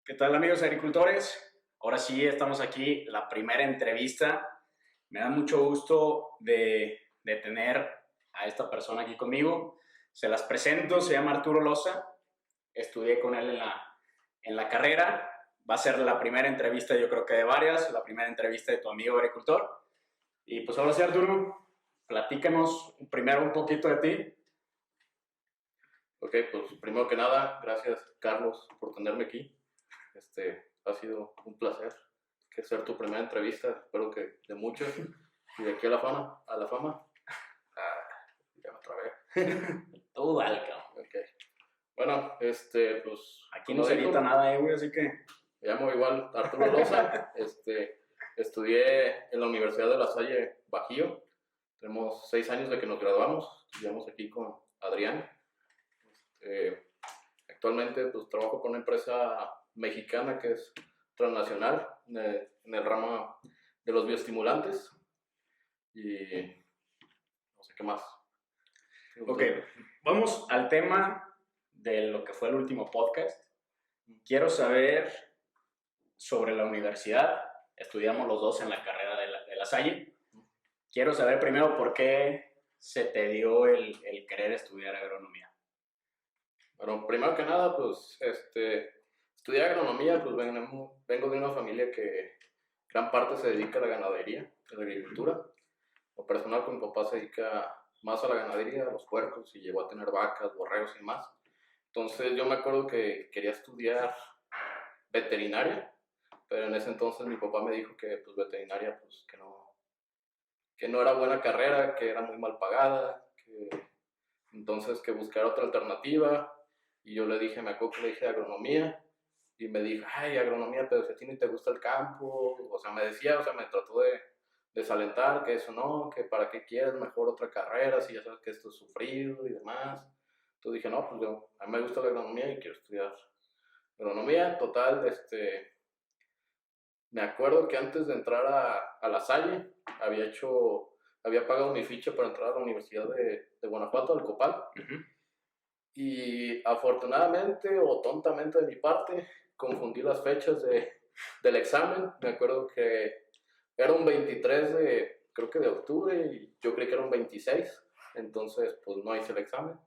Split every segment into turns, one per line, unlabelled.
¿Qué tal, amigos agricultores? Ahora sí estamos aquí, la primera entrevista. Me da mucho gusto de tener a esta persona aquí conmigo. Se las presento, se llama Arturo Loza. Estudié con él en la carrera. Va a ser la primera entrevista, yo creo que de varias, la primera entrevista de tu amigo agricultor. Y pues ahora sí, Arturo, platícanos primero un poquito de ti.
Ok, pues primero que nada, gracias Carlos por tenerme aquí. Ha sido un placer que ser tu primera entrevista, espero que de muchas. Y de aquí a la fama, ya me trabé.
Tú, dale, cabrón.
Ok. Bueno, pues
Aquí no
como
se
dijo,
edita nada, güey, así que...
me llamo igual Arturo Loza. Estudié en la Universidad de La Salle, Bajío. Tenemos 6 años de que nos graduamos. Estudiamos aquí con Adrián. Eh, Actualmente pues trabajo con una empresa mexicana que es transnacional en el ramo de los bioestimulantes y no sé qué más.
Ok, vamos al tema de lo que fue el último podcast. Quiero saber sobre la universidad. Estudiamos los dos en la carrera de la Salle. Quiero saber primero por qué se te dio el querer estudiar agronomía.
Bueno, primero que nada, pues estudié agronomía, pues vengo de una familia que gran parte se dedica a la ganadería, a la agricultura. Lo personal con mi papá se dedica más a la ganadería, a los puercos y llegó a tener vacas, borregos y más. Entonces yo me acuerdo que quería estudiar veterinaria, pero en ese entonces mi papá me dijo que pues veterinaria pues que no era buena carrera, que era muy mal pagada, que entonces que buscar otra alternativa. Y yo le dije, me acuerdo que le dije agronomía y me dijo, ay, agronomía, pero si a ti ni te gusta el campo, o sea, me decía, o sea, me trató de desalentar, que eso no, que para qué quieres mejor otra carrera, si ya sabes que esto es sufrido y demás. Entonces dije, no, pues yo, a mí me gusta la agronomía y quiero estudiar agronomía. Total, me acuerdo que antes de entrar a La Salle, había pagado mi ficha para entrar a la Universidad de Guanajuato, al Copal.
Uh-huh.
Y afortunadamente o tontamente de mi parte, confundí las fechas del examen. Me acuerdo que era un 23 creo que de octubre, y yo creí que era un 26. Entonces, pues no hice el examen.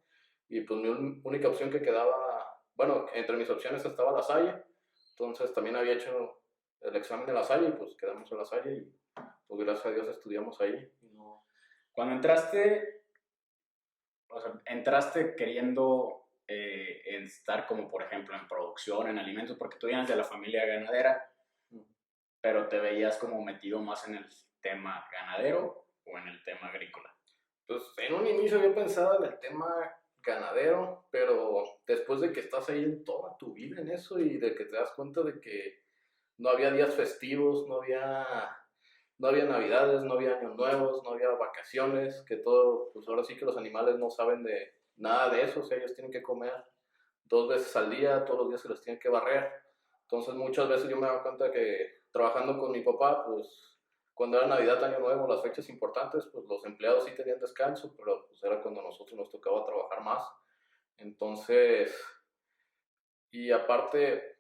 Y pues mi única opción que quedaba, bueno, entre mis opciones estaba La Salle. Entonces también había hecho el examen de La Salle y pues quedamos en La Salle y pues gracias a Dios estudiamos ahí. Y no...
Cuando entraste, o sea, entraste queriendo estar como, por ejemplo, en producción, en alimentos, porque tú vienes de la familia ganadera, pero te veías como metido más en el tema ganadero o en el tema agrícola.
Pues en un inicio había pensado en el tema ganadero, pero después de que estás ahí en toda tu vida en eso y de que te das cuenta de que no había días festivos, no había navidades, no había años nuevos, no había vacaciones, que todo, pues ahora sí que los animales no saben de nada de eso, o sea, ellos tienen que comer 2 veces al día, todos los días se los tienen que barrer. Entonces muchas veces yo me daba cuenta que trabajando con mi papá, pues cuando era Navidad, Año Nuevo, las fechas importantes, pues los empleados sí tenían descanso, pero pues era cuando a nosotros nos tocaba trabajar más. Entonces, y aparte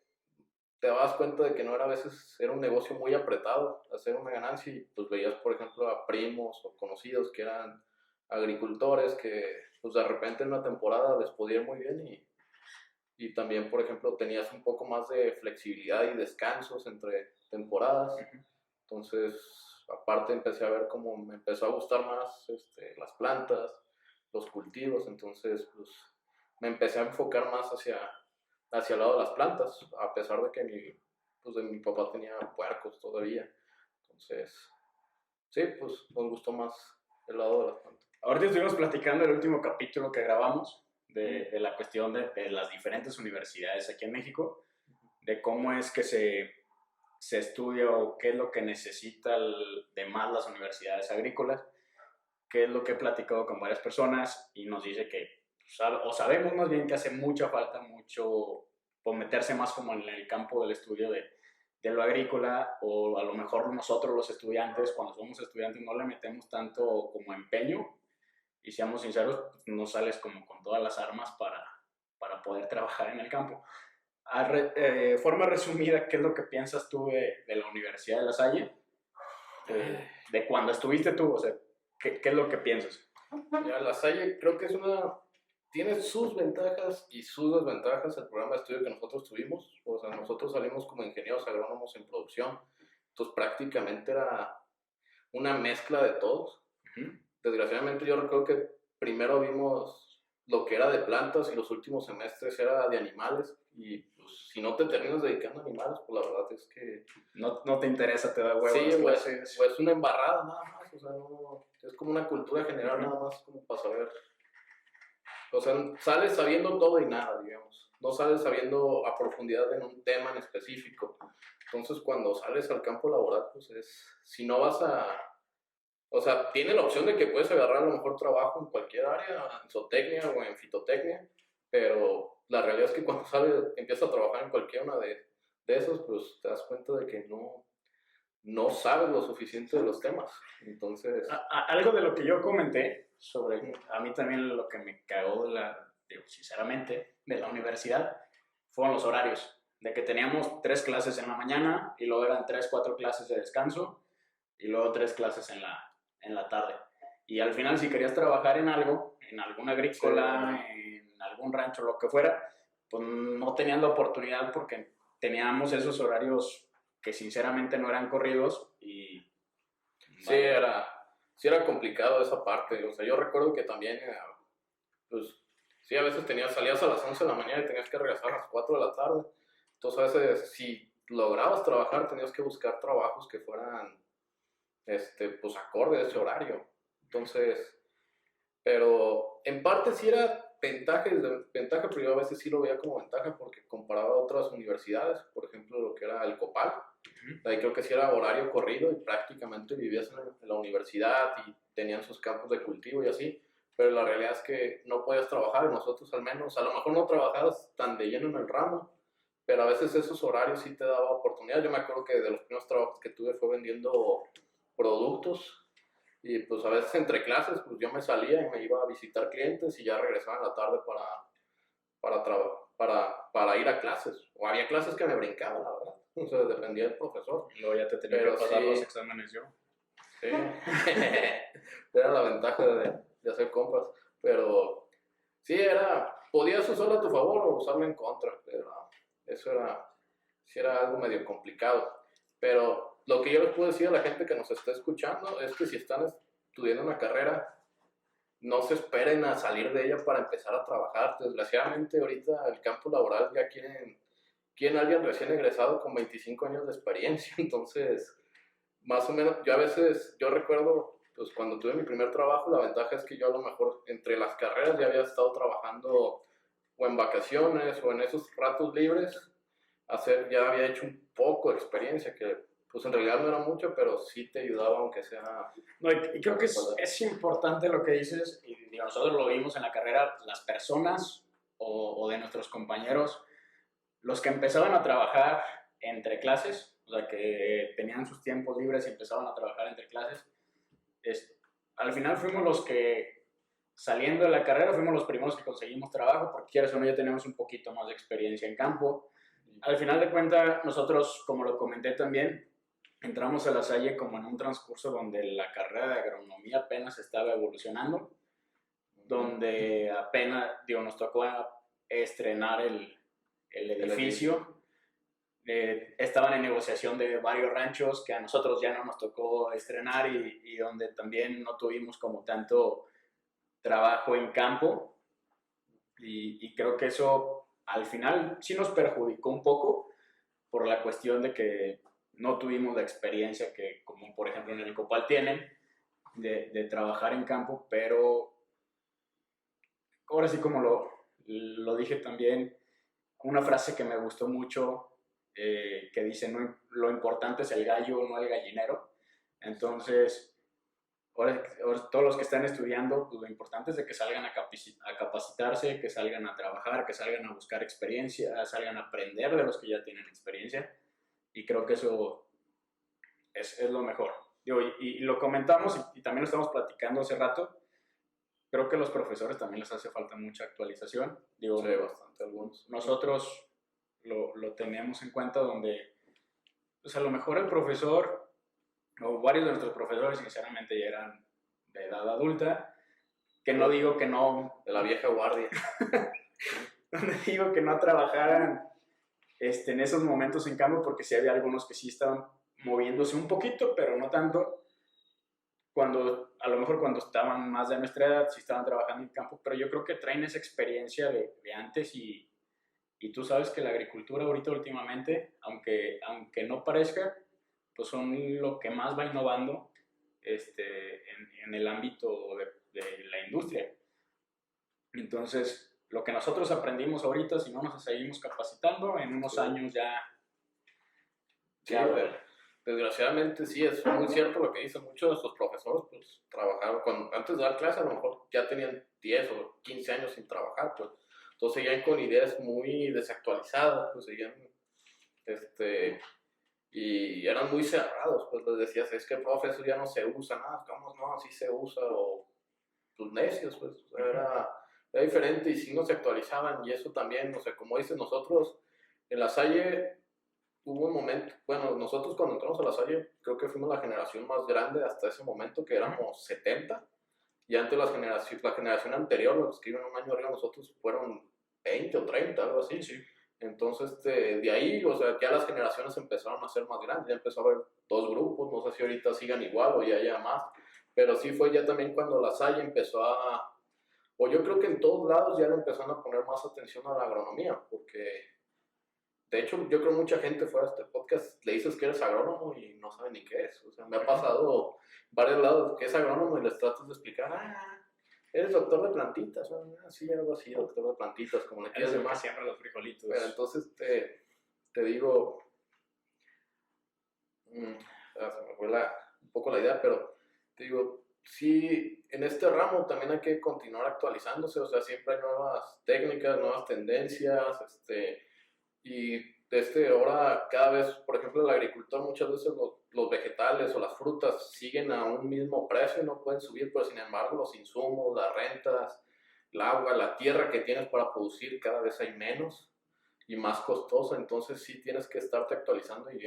te dabas cuenta de que no era a veces, era un negocio muy apretado hacer una ganancia y pues veías por ejemplo a primos o conocidos que eran agricultores que pues de repente en una temporada les podía ir muy bien y también por ejemplo tenías un poco más de flexibilidad y descansos entre temporadas. Entonces aparte empecé a ver cómo me empezó a gustar más las plantas, los cultivos, entonces pues me empecé a enfocar más hacia el lado de las plantas, a pesar de que de mi papá tenía puercos todavía. Entonces, sí, pues nos gustó más el lado de las plantas.
Ahorita estuvimos platicando el último capítulo que grabamos de la cuestión de las diferentes universidades aquí en México, de cómo es que se estudia o qué es lo que necesita de más las universidades agrícolas, qué es lo que he platicado con varias personas y nos dice que, o sabemos más bien que hace mucha falta, mucho, por meterse más como en el campo del estudio de lo agrícola, o a lo mejor nosotros los estudiantes, cuando somos estudiantes, no le metemos tanto como empeño y seamos sinceros, no sales como con todas las armas para poder trabajar en el campo. Forma resumida, ¿qué es lo que piensas tú de la Universidad de La Salle? De cuando estuviste tú, o sea, ¿qué es lo que piensas?
Ya, La Salle creo que tiene sus ventajas y sus desventajas el programa de estudio que nosotros tuvimos. O sea, nosotros salimos como ingenieros agrónomos en producción, entonces prácticamente era una mezcla de todos. Desgraciadamente yo recuerdo que primero vimos lo que era de plantas y los últimos semestres era de animales, y pues si no te terminas dedicando a animales, pues la verdad es que
no te interesa, te da huevo.
sí, pues una embarrada nada más, o sea, no, es como una cultura general nada más como para saber. O sea, sales sabiendo todo y nada, digamos. No sales sabiendo a profundidad en un tema en específico. Entonces, cuando sales al campo laboral, pues si no vas o sea, tiene la opción de que puedes agarrar a lo mejor trabajo en cualquier área, en zootecnia o en fitotecnia, pero la realidad es que cuando empiezas a trabajar en cualquier una de esos, pues te das cuenta de que no sabes lo suficiente de los temas. Entonces...
Algo de lo que yo comenté sobre, a mí también lo que me cagó, sinceramente, de la universidad, fueron los horarios. De que teníamos 3 clases en la mañana y luego eran 3, 4 clases de descanso y luego 3 clases en la tarde. Y al final, si querías trabajar en algo, en alguna agrícola, en algún rancho, lo que fuera, pues no tenías la oportunidad porque teníamos esos horarios que sinceramente no eran corridos y...
Sí, era complicado esa parte. O sea, yo recuerdo que también, pues, sí, a veces salías a las 11 de la mañana y tenías que regresar a las 4 de la tarde. Entonces, a veces, si lograbas trabajar, tenías que buscar trabajos que fueran, pues, acorde a ese horario. Entonces, pero en parte sí era ventaja, pero yo a veces sí lo veía como ventaja porque comparaba a otras universidades, por ejemplo, lo que era el Copal. Ahí creo que sí era horario corrido y prácticamente vivías en la universidad y tenían sus campos de cultivo y así, pero la realidad es que no podías trabajar, y nosotros al menos, a lo mejor no trabajabas tan de lleno en el ramo, pero a veces esos horarios sí te daban oportunidad. Yo me acuerdo que de los primeros trabajos que tuve fue vendiendo productos, y pues a veces entre clases pues yo me salía y me iba a visitar clientes y ya regresaba en la tarde para ir a clases, o había clases que me brincaban, la verdad. O sea, dependía del profesor.
Luego ya te tenía que pasar los exámenes yo.
Sí. Era la ventaja de hacer compas. Pero sí, podías usarlo a tu favor o usarlo en contra. Pero eso sí era algo medio complicado. Pero lo que yo les puedo decir a la gente que nos está escuchando es que si están estudiando una carrera, no se esperen a salir de ella para empezar a trabajar. Desgraciadamente ahorita el campo laboral ya quieren alguien recién egresado con 25 años de experiencia. Entonces, más o menos, yo recuerdo, pues cuando tuve mi primer trabajo, la ventaja es que yo a lo mejor entre las carreras ya había estado trabajando o en vacaciones o en esos ratos libres, ya había hecho un poco de experiencia, que pues en realidad no era mucho, pero sí te ayudaba aunque sea...
No, y creo que es importante lo que dices, y digo, nosotros lo vimos en la carrera, las personas o de nuestros compañeros, los que empezaban a trabajar entre clases, o sea, que tenían sus tiempos libres y empezaban a trabajar entre clases, al final fuimos los que, saliendo de la carrera, fuimos los primeros que conseguimos trabajo, porque quieras o no, ya teníamos un poquito más de experiencia en campo. Al final de cuentas, nosotros, como lo comenté también, entramos a La Salle como en un transcurso donde la carrera de agronomía apenas estaba evolucionando, donde apenas, nos tocó estrenar el edificio. Estaban en negociación de varios ranchos que a nosotros ya no nos tocó estrenar y donde también no tuvimos como tanto trabajo en campo, y creo que eso al final sí nos perjudicó un poco por la cuestión de que no tuvimos la experiencia que, como por ejemplo en el Copal tienen, de trabajar en campo. Pero ahora sí, como lo dije también, una frase que me gustó mucho, que dice, no, lo importante es el gallo, no el gallinero. Entonces, ahora todos los que están estudiando, pues lo importante es de que salgan a capacitarse, que salgan a trabajar, que salgan a buscar experiencia, salgan a aprender de los que ya tienen experiencia, y creo que eso es lo mejor. Digo, y lo comentamos y también lo estamos platicando hace rato. Creo que a los profesores también les hace falta mucha actualización. Digo,
sí, bastante algunos.
Nosotros, lo tenemos en cuenta, donde pues a lo mejor el profesor o varios de nuestros profesores sinceramente ya eran de edad adulta, que no digo que no,
De la vieja guardia.
no digo que no trabajaran en esos momentos en campo, porque sí había algunos que sí estaban moviéndose un poquito, pero no tanto. A lo mejor cuando estaban más de nuestra edad, sí estaban trabajando en campo, pero yo creo que traen esa experiencia de antes y tú sabes que la agricultura ahorita últimamente, aunque no parezca, pues son lo que más va innovando en el ámbito de la industria. Entonces, lo que nosotros aprendimos ahorita, si no nos seguimos capacitando, en unos años ya...
Sí, desgraciadamente sí, es muy cierto lo que dicen muchos de estos profesores, pues trabajaron, antes de dar clase a lo mejor ya tenían 10 o 15 años sin trabajar, pues entonces seguían con ideas muy desactualizadas, pues seguían, y eran muy cerrados, pues les decías, es que profe, eso ya no se usa, nada, ¿cómo no? Así se usa, o pues necios, pues, o sea, era diferente y sí no se actualizaban, y eso también, o sea, como dicen nosotros, en la Salle hubo un momento, bueno, nosotros cuando entramos a la Salle, creo que fuimos la generación más grande hasta ese momento, que éramos 70, y antes la generación anterior, los que iban un año arriba, nosotros fueron 20 o 30, algo así.
Sí.
Entonces, de ahí, o sea, ya las generaciones empezaron a ser más grandes, ya empezó a haber dos grupos, no sé si ahorita sigan igual o ya haya más, pero sí fue ya también cuando la Salle empezó o yo creo que en todos lados ya le empezaron a poner más atención a la agronomía, porque de hecho yo creo mucha gente fuera de este podcast le dices que eres agrónomo y no sabe ni qué es, o sea, me ha pasado varios lados que es agrónomo y les tratas de explicar, eres doctor de plantitas, sí, algo así, doctor de plantitas, como le quieras llamar.
Siempre los frijolitos.
Pero entonces te digo, se me fue un poco la idea, pero te digo, sí, en este ramo también hay que continuar actualizándose, o sea, siempre hay nuevas técnicas, nuevas tendencias, y ahora cada vez, por ejemplo, el agricultor muchas veces los vegetales o las frutas siguen a un mismo precio y no pueden subir, pero sin embargo los insumos, las rentas, el agua, la tierra que tienes para producir cada vez hay menos y más costosa, entonces sí tienes que estarte actualizando y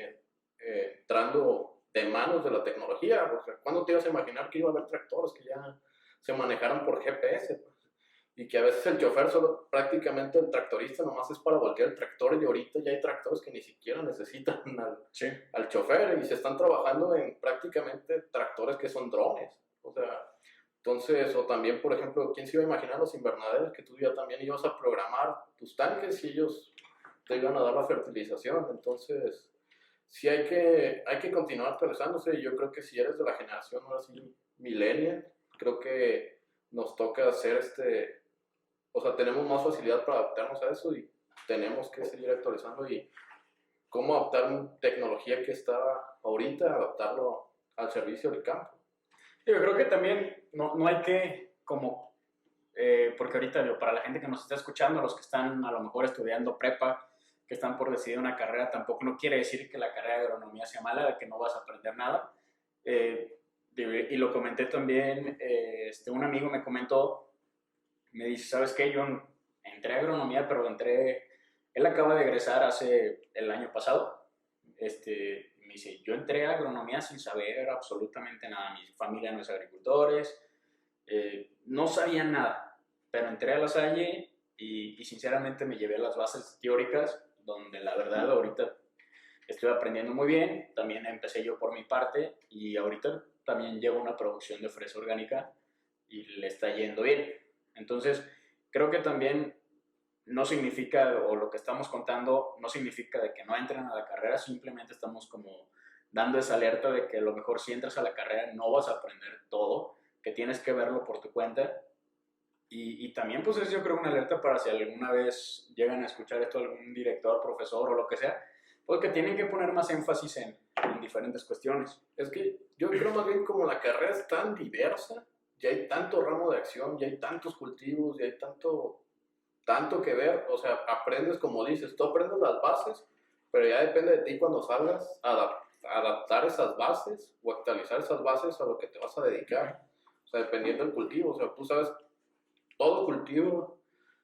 entrando de manos de la tecnología. O sea, ¿cuándo te ibas a imaginar que iba a haber tractores que ya se manejaran por GPS? Pues? Y que a veces el chofer prácticamente el tractorista nomás es para voltear el tractor, y ahorita ya hay tractores que ni siquiera necesitan al chofer y se están trabajando en prácticamente tractores que son drones. O sea, entonces, o también, por ejemplo, ¿quién se iba a imaginar los invernaderos que tú ya también ibas a programar tus tanques y ellos te iban a dar la fertilización? Entonces, sí hay que continuar actualizándose, y yo creo que si eres de la generación ahora sí millennial, creo que nos toca hacer o sea, tenemos más facilidad para adaptarnos a eso y tenemos que seguir actualizando y cómo adaptar tecnología que está ahorita, adaptarlo al servicio del campo.
Yo creo que también no hay que como, porque ahorita para la gente que nos está escuchando, los que están a lo mejor estudiando prepa, que están por decidir una carrera, tampoco no quiere decir que la carrera de agronomía sea mala, de que no vas a aprender nada. Y lo comenté también, un amigo me comentó, me dice, ¿sabes qué? Yo entré a agronomía, pero él acaba de egresar el año pasado. Me dice, yo entré a agronomía sin saber absolutamente nada. Mi familia no es agricultores, no sabía nada, pero entré a la Salle y sinceramente me llevé a las bases teóricas, donde la verdad ahorita estoy aprendiendo muy bien. También empecé yo por mi parte y ahorita también llevo una producción de fresa orgánica y le está yendo bien. Entonces, creo que también no significa, o lo que estamos contando, no significa de que no entren a la carrera, simplemente estamos como dando esa alerta de que a lo mejor si entras a la carrera no vas a aprender todo, que tienes que verlo por tu cuenta. Y también pues es yo creo una alerta para si alguna vez llegan a escuchar esto algún director, profesor o lo que sea, pues que tienen que poner más énfasis en diferentes cuestiones.
Es que yo creo más bien como la carrera es tan diversa, ya hay tanto ramo de acción, ya hay tantos cultivos, ya hay tanto que ver, o sea, aprendes como dices, tú aprendes las bases, pero ya depende de ti cuando salgas adaptar esas bases o actualizar esas bases a lo que te vas a dedicar, o sea, dependiendo del cultivo, o sea, tú sabes, todo cultivo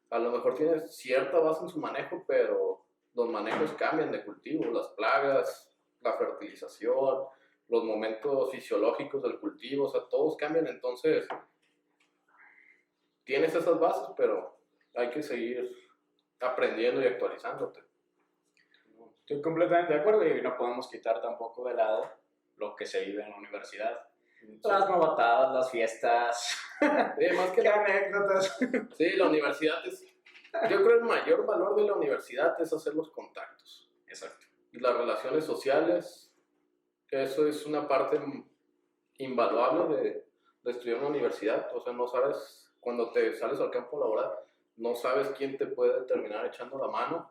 a lo mejor tiene cierta base en su manejo, pero los manejos cambian de cultivo, las plagas, la fertilización, los momentos fisiológicos del cultivo, o sea, todos cambian, entonces tienes esas bases, pero hay que seguir aprendiendo y actualizándote.
Estoy completamente de acuerdo y no podemos quitar tampoco de lado lo que se vive en la universidad.
Sí.
Las novatadas, las fiestas,
Más que
qué anécdotas.
Sí, la universidad yo creo el mayor valor de la universidad es hacer los contactos.
Exacto.
Y las relaciones sociales, eso es una parte invaluable de estudiar en una universidad. O sea, no sabes, cuando te sales al campo laboral, no sabes quién te puede terminar echando la mano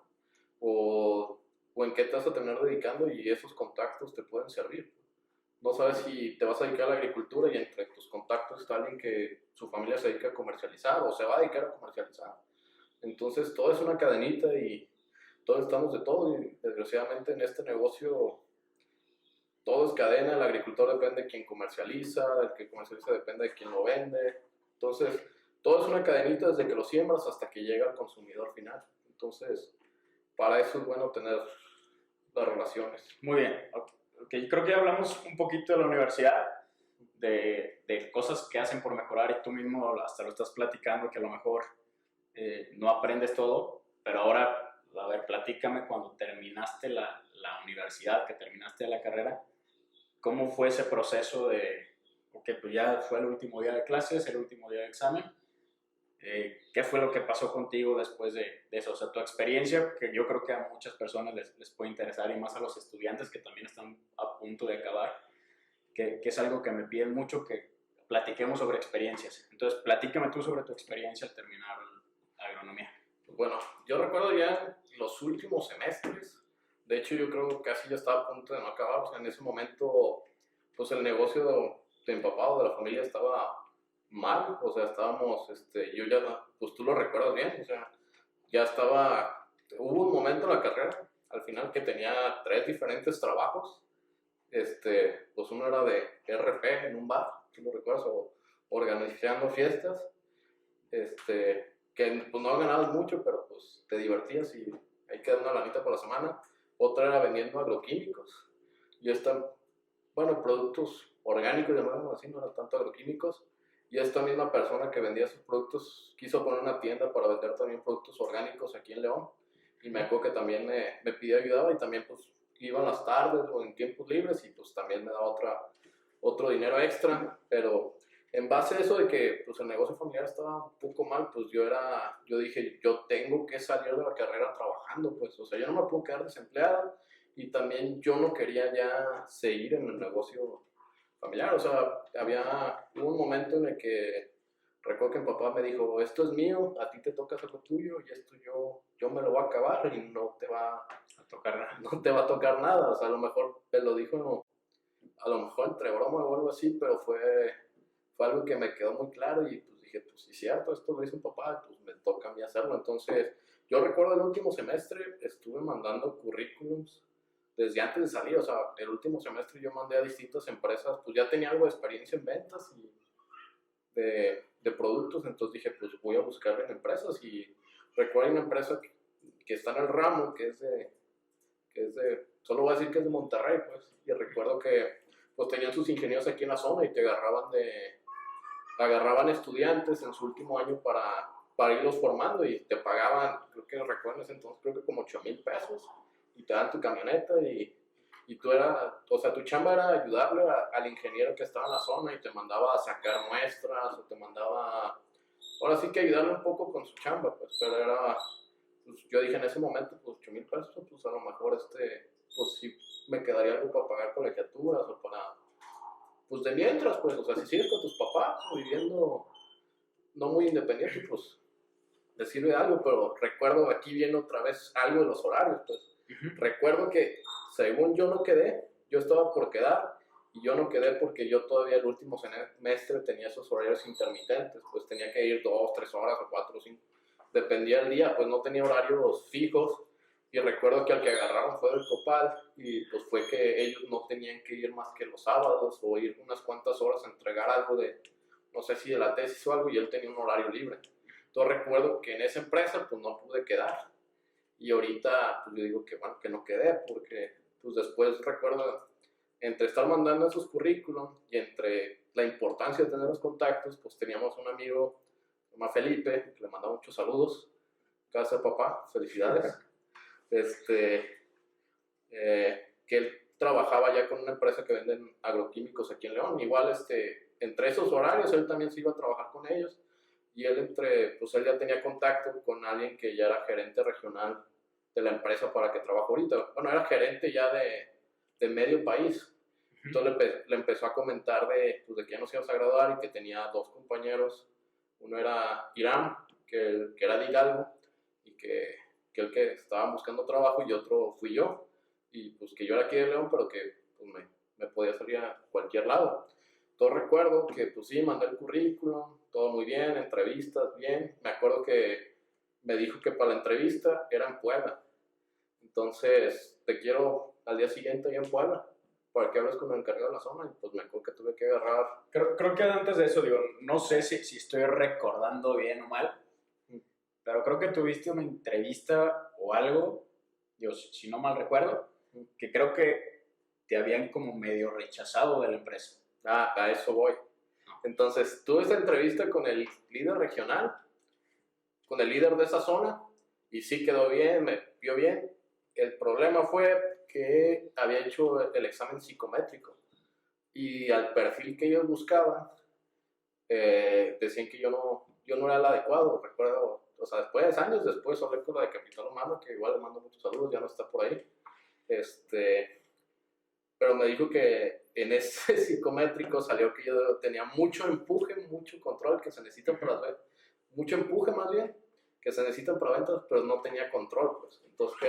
o en qué te vas a terminar dedicando y esos contactos te pueden servir. No sabes si te vas a dedicar a la agricultura y entre tus contactos está alguien que su familia se dedica a comercializar o se va a dedicar a comercializar. Entonces todo es una cadenita y todos estamos de todo y desgraciadamente en este negocio todo es cadena, el agricultor depende de quien comercializa, el que comercializa depende de quien lo vende. Entonces todo es una cadenita desde que lo siembras hasta que llega al consumidor final. Entonces para eso es bueno tener las relaciones.
Muy bien. Okay. Creo que ya hablamos un poquito de la universidad, de cosas que hacen por mejorar y tú mismo hasta lo estás platicando que a lo mejor no aprendes todo, pero ahora, a ver, platícame cuando terminaste la universidad, que terminaste la carrera, ¿cómo fue ese proceso de, ok, pues ya fue el último día de clases, el último día de examen? ¿Qué fue lo que pasó contigo después de eso? O sea, tu experiencia, que yo creo que a muchas personas les puede interesar y más a los estudiantes que también están a punto de acabar, que es algo que me piden mucho, que platiquemos sobre experiencias. Entonces, platícame tú sobre tu experiencia al terminar agronomía.
Bueno, yo recuerdo ya los últimos semestres, de hecho yo creo que casi ya estaba a punto de no acabar, o sea, en ese momento pues el negocio de mi papá o de la familia estaba mal, o sea, estábamos, yo ya, pues tú lo recuerdas bien, o sea, ya estaba, hubo un momento en la carrera, al final que tenía 3 diferentes trabajos, pues uno era de RP en un bar, tú lo recuerdas, o organizando fiestas, que pues no ganabas mucho, pero pues te divertías y ahí queda una lanita por la semana. Otra era vendiendo agroquímicos, y bueno, productos orgánicos, llamábamos así, no eran tanto agroquímicos, y esta misma persona que vendía sus productos quiso poner una tienda para vender también productos orgánicos aquí en León, y me acuerdo que también me pidió ayuda y también pues iba en las tardes o en tiempos libres y pues también me daba otro dinero extra, pero en base a eso de que pues el negocio familiar estaba un poco mal, pues yo dije, yo tengo que salir de la carrera trabajando, pues, o sea, yo no me puedo quedar desempleado y también yo no quería ya seguir en el negocio familiar, o sea, hubo un momento en el que recuerdo que mi papá me dijo, esto es mío, a ti te toca hacer lo tuyo y esto yo me lo voy a acabar y no te va a tocar nada, no te va a tocar nada, o sea, a lo mejor te lo dijo, a lo mejor entre broma o algo así, pero fue algo que me quedó muy claro y pues dije, pues sí, cierto, esto lo hizo un papá, pues me toca a mí hacerlo. Entonces, yo recuerdo el último semestre estuve mandando currículums desde antes de salir, o sea, el último semestre yo mandé a distintas empresas, pues ya tenía algo de experiencia en ventas y de productos, entonces dije, pues voy a buscar en empresas y recuerdo una empresa que está en el ramo, que es de, solo voy a decir que es de Monterrey, pues, y recuerdo que pues tenían sus ingenieros aquí en la zona y te agarraban estudiantes en su último año para irlos formando y te pagaban, creo que recuerdo en ese entonces, creo que como 8,000 pesos y te dan tu camioneta y tú o sea, tu chamba era ayudarle al ingeniero que estaba en la zona y te mandaba a sacar muestras o te mandaba, ahora sí que ayudarle un poco con su chamba, pues, pero pues, yo dije en ese momento, pues 8,000 pesos, pues a lo mejor pues sí me quedaría algo para pagar colegiaturas o pues de mientras, pues, o sea, si sigues con tus papás o viviendo no muy independiente, pues, te sirve de algo, pero recuerdo, aquí viene otra vez algo de los horarios, pues, recuerdo que según yo no quedé, yo estaba por quedar, y yo no quedé porque yo todavía el último semestre tenía esos horarios intermitentes, pues tenía que ir 2, 3 horas o 4 o 5, dependía del día, pues no tenía horarios fijos, y recuerdo que al que agarraron fue del Copal y pues fue que ellos no tenían que ir más que los sábados o ir unas cuantas horas a entregar algo no sé si de la tesis o algo y él tenía un horario libre. Entonces recuerdo que en esa empresa pues no pude quedar Y ahorita, pues yo digo que bueno, que no quedé, porque pues después recuerdo, entre estar mandando esos currículum y entre la importancia de tener los contactos, pues teníamos un amigo, se llama Felipe, que le mandaba muchos saludos, casa papá, felicidades, este, que él trabajaba ya con una empresa que venden agroquímicos aquí en León. Igual, entre esos horarios, él también se iba a trabajar con ellos. Y él, pues él ya tenía contacto con alguien que ya era gerente regional de la empresa para que trabaja ahorita. Bueno, era gerente ya de medio país. Entonces le empezó a comentar pues, de que ya nos íbamos a graduar y que tenía dos compañeros. Uno era Irán, que era de Hidalgo, y que el que estaba buscando trabajo, y otro fui yo. Y pues que yo era aquí de León, pero que pues, me podía salir a cualquier lado. Entonces recuerdo que pues sí, mandé el currículum, todo muy bien, entrevistas, bien. Me acuerdo que me dijo que para la entrevista era en Puebla. Entonces, te quiero al día siguiente ahí en Puebla, para que hables con el encargado de la zona. Y pues me acuerdo que tuve que agarrar.
Creo que antes de eso, digo, no sé si estoy recordando bien o mal, pero creo que tuviste una entrevista o algo, digo, si no mal recuerdo, que creo que te habían como medio rechazado de la empresa.
A eso voy. Entonces, tuve esta entrevista con el líder regional, con el líder de esa zona, y sí quedó bien, me vio bien. El problema fue que había hecho el examen psicométrico, y al perfil que ellos buscaban, decían que yo no era el adecuado. Recuerdo, o sea, años después hablé con la de Capital Humano, que igual le mando muchos saludos, ya no está por ahí. Pero me dijo que en ese psicométrico salió que yo tenía mucho empuje, mucho control que se necesita para las ventas, mucho empuje más bien, que se necesitan para ventas, pero no tenía control, pues. Entonces que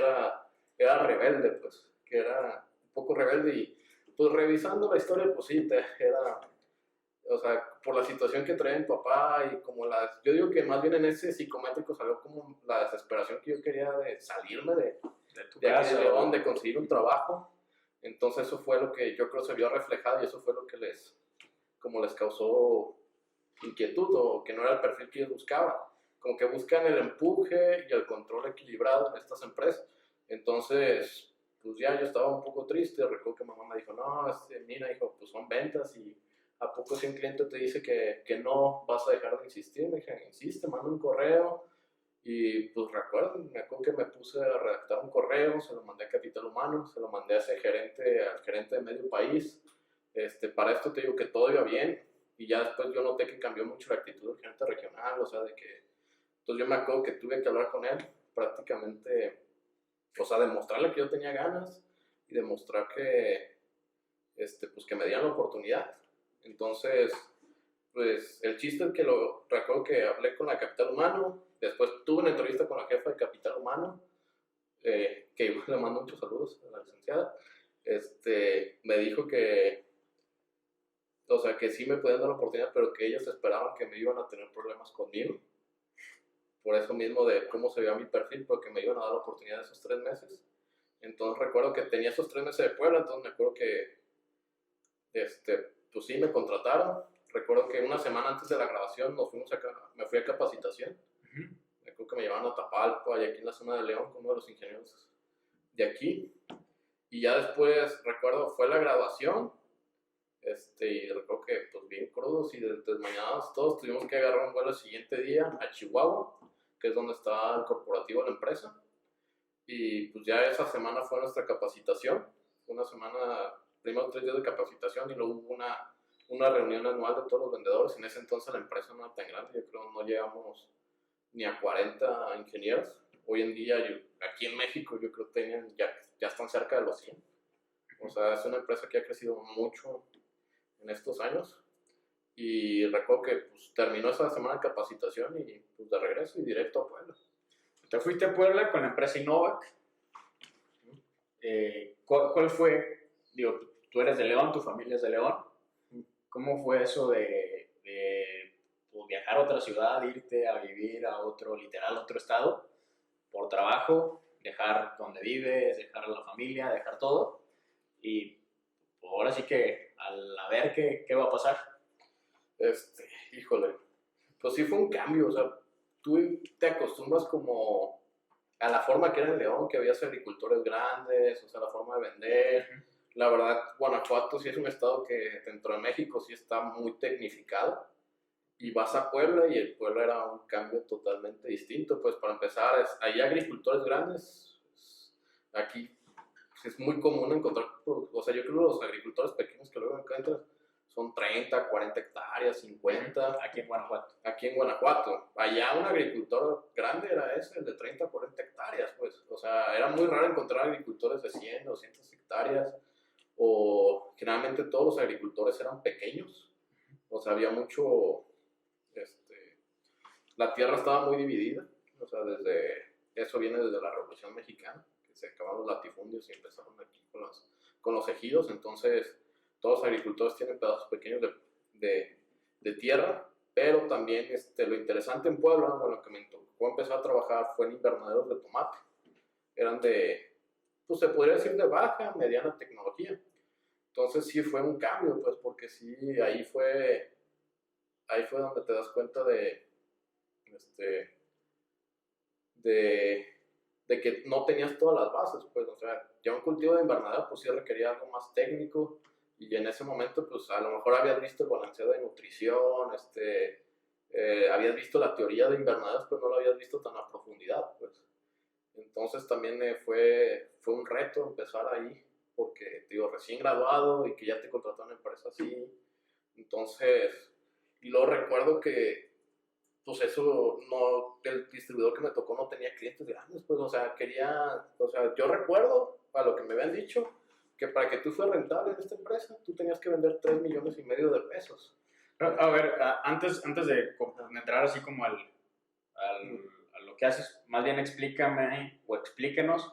era rebelde, pues, que era un poco rebelde. Y pues revisando la historia, pues sí, era, o sea, por la situación que traía mi papá y como yo digo que más bien en ese psicométrico salió como la desesperación que yo quería de salirme de
Tu
aquí
casa,
de León, de conseguir un trabajo. Entonces eso fue lo que yo creo se vio reflejado, y eso fue lo que les causó inquietud, o que no era el perfil que ellos buscaban. Como que buscan el empuje y el control equilibrado en estas empresas. Entonces, pues ya yo estaba un poco triste. Recuerdo que mamá me dijo, no, mira, hijo, pues son ventas, y ¿a poco si un cliente te dice que no vas a dejar de insistir? Me dije, insiste, manda un correo. Y pues recuerdo, me acuerdo que me puse a redactar un correo, se lo mandé a Capital Humano, se lo mandé a ese al gerente de medio país. Para esto te digo que todo iba bien, y ya después yo noté que cambió mucho la actitud del gerente regional, o sea, de que, entonces yo me acuerdo que tuve que hablar con él, prácticamente, o sea, demostrarle que yo tenía ganas, y demostrar pues que me dieran la oportunidad. Entonces, pues el chiste es que recuerdo que hablé con la Capital Humano. Después tuve una entrevista con la jefa de Capital Humano, que igual le mando muchos saludos a la licenciada. Me dijo que, o sea, que sí me podían dar la oportunidad, pero que ellos esperaban que me iban a tener problemas conmigo. Por eso mismo de cómo se veía mi perfil, porque me iban a dar la oportunidad de esos 3 meses. Entonces recuerdo que tenía esos 3 meses de Puebla, entonces me acuerdo que, pues sí, me contrataron. Recuerdo que una semana antes de la grabación me fui a capacitación. Me acuerdo que me llevaban a Tapalpa, y aquí en la zona de León, con uno de los ingenieros de aquí. Y ya después, recuerdo, fue la graduación, y recuerdo que, pues bien crudos y desmañados todos, tuvimos que agarrar un vuelo el siguiente día a Chihuahua, que es donde está el corporativo de la empresa. Y pues ya esa semana fue nuestra capacitación. Fue una semana, primero 3 días de capacitación, y luego hubo una reunión anual de todos los vendedores. En ese entonces la empresa no era tan grande, yo creo no llegamos ni a 40 ingenieros. Hoy en día, aquí en México, yo creo que ya están cerca de los 100. O sea, es una empresa que ha crecido mucho en estos años. Y recuerdo que pues, terminó esa semana de capacitación, y pues de regreso y directo a Puebla.
Te fuiste a Puebla con la empresa Innovac. ¿Cuál fue? Digo, tú eres de León, tu familia es de León. ¿Cómo fue eso de pues, viajar a otra ciudad, irte a vivir a literal otro estado, por trabajo, dejar donde vives, dejar a la familia, dejar todo? Y pues, ahora sí que a ver qué va a pasar.
Híjole, pues sí fue un cambio. O sea, tú te acostumbras como a la forma que era en León, que había agricultores grandes, o sea, la forma de vender. La verdad, Guanajuato sí es un estado que dentro de México sí está muy tecnificado. Y vas a Puebla y el Puebla era un cambio totalmente distinto. Pues para empezar, hay agricultores grandes. Aquí es muy común encontrar, o sea, yo creo que los agricultores pequeños que luego encuentras son 30, 40 hectáreas, 50.
Aquí en Guanajuato.
Aquí en Guanajuato. Allá un agricultor grande era ese, el de 30, 40 hectáreas, pues. O sea, era muy raro encontrar agricultores de 100, 200 hectáreas. O generalmente todos los agricultores eran pequeños. O sea, había mucho, la tierra estaba muy dividida. O sea, eso viene desde la Revolución Mexicana, que se acabaron los latifundios y empezaron aquí con los ejidos. Entonces, todos los agricultores tienen pedazos pequeños de tierra, pero también lo interesante en Puebla, bueno, que me tocó empezar a trabajar fue en invernaderos de tomate. Eran pues se podría decir de baja, mediana tecnología. Entonces sí fue un cambio, pues, porque sí, ahí fue donde te das cuenta de que no tenías todas las bases, pues, o sea, ya un cultivo de invernadero, pues sí requería algo más técnico, y en ese momento, pues, a lo mejor habías visto el balanceo de nutrición, habías visto la teoría de invernaderos, pero no lo habías visto tan a profundidad, pues. Entonces también fue un reto empezar ahí, porque, digo, recién graduado y que ya te contrató una empresa así. Entonces, y luego recuerdo que, pues eso, no, el distribuidor que me tocó no tenía clientes grandes, pues, o sea, yo recuerdo, a lo que me habían dicho, que para que tú fueras rentable en esta empresa, tú tenías que vender 3,5 millones de pesos.
A ver, antes de entrar así como a lo que haces, más bien explícame o explíquenos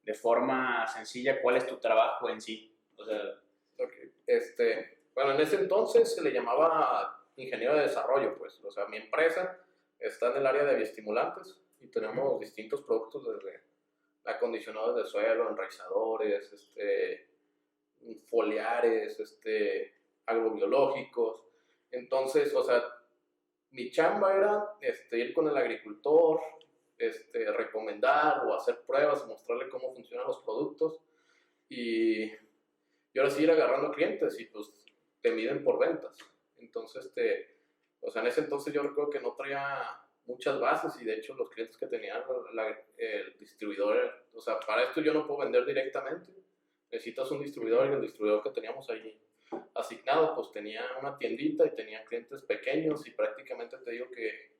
de forma sencilla cuál es tu trabajo en sí. O sea,
okay. Bueno, en ese entonces se le llamaba ingeniero de desarrollo, pues. O sea, mi empresa está en el área de bioestimulantes y tenemos distintos productos desde acondicionadores de suelo, enraizadores, foliares, agrobiológicos. Entonces, o sea, mi chamba era ir con el agricultor, recomendar o hacer pruebas, mostrarle cómo funcionan los productos y ahora sí ir agarrando clientes y pues te miden por ventas. Entonces, o sea, en ese entonces yo recuerdo que no traía muchas bases y de hecho los clientes que tenían el distribuidor, o sea, para esto yo no puedo vender directamente, necesitas un distribuidor y el distribuidor que teníamos ahí asignado pues tenía una tiendita y tenía clientes pequeños y prácticamente te digo que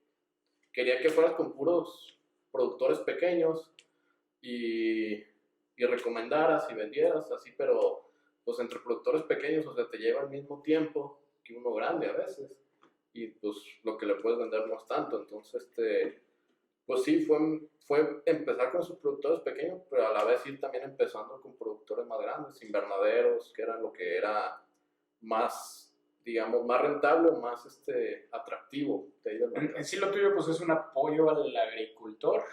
quería que fueras con puros productores pequeños y recomendaras y vendieras así, pero pues entre productores pequeños, o sea, te lleva el mismo tiempo que uno grande a veces y pues lo que le puedes vender no es tanto. Entonces pues sí, fue empezar con sus productores pequeños, pero a la vez ir también empezando con productores más grandes, invernaderos, que eran lo que era más, digamos, más rentable o más atractivo de ahí del mercado.
En sí lo tuyo pues es un apoyo al agricultor.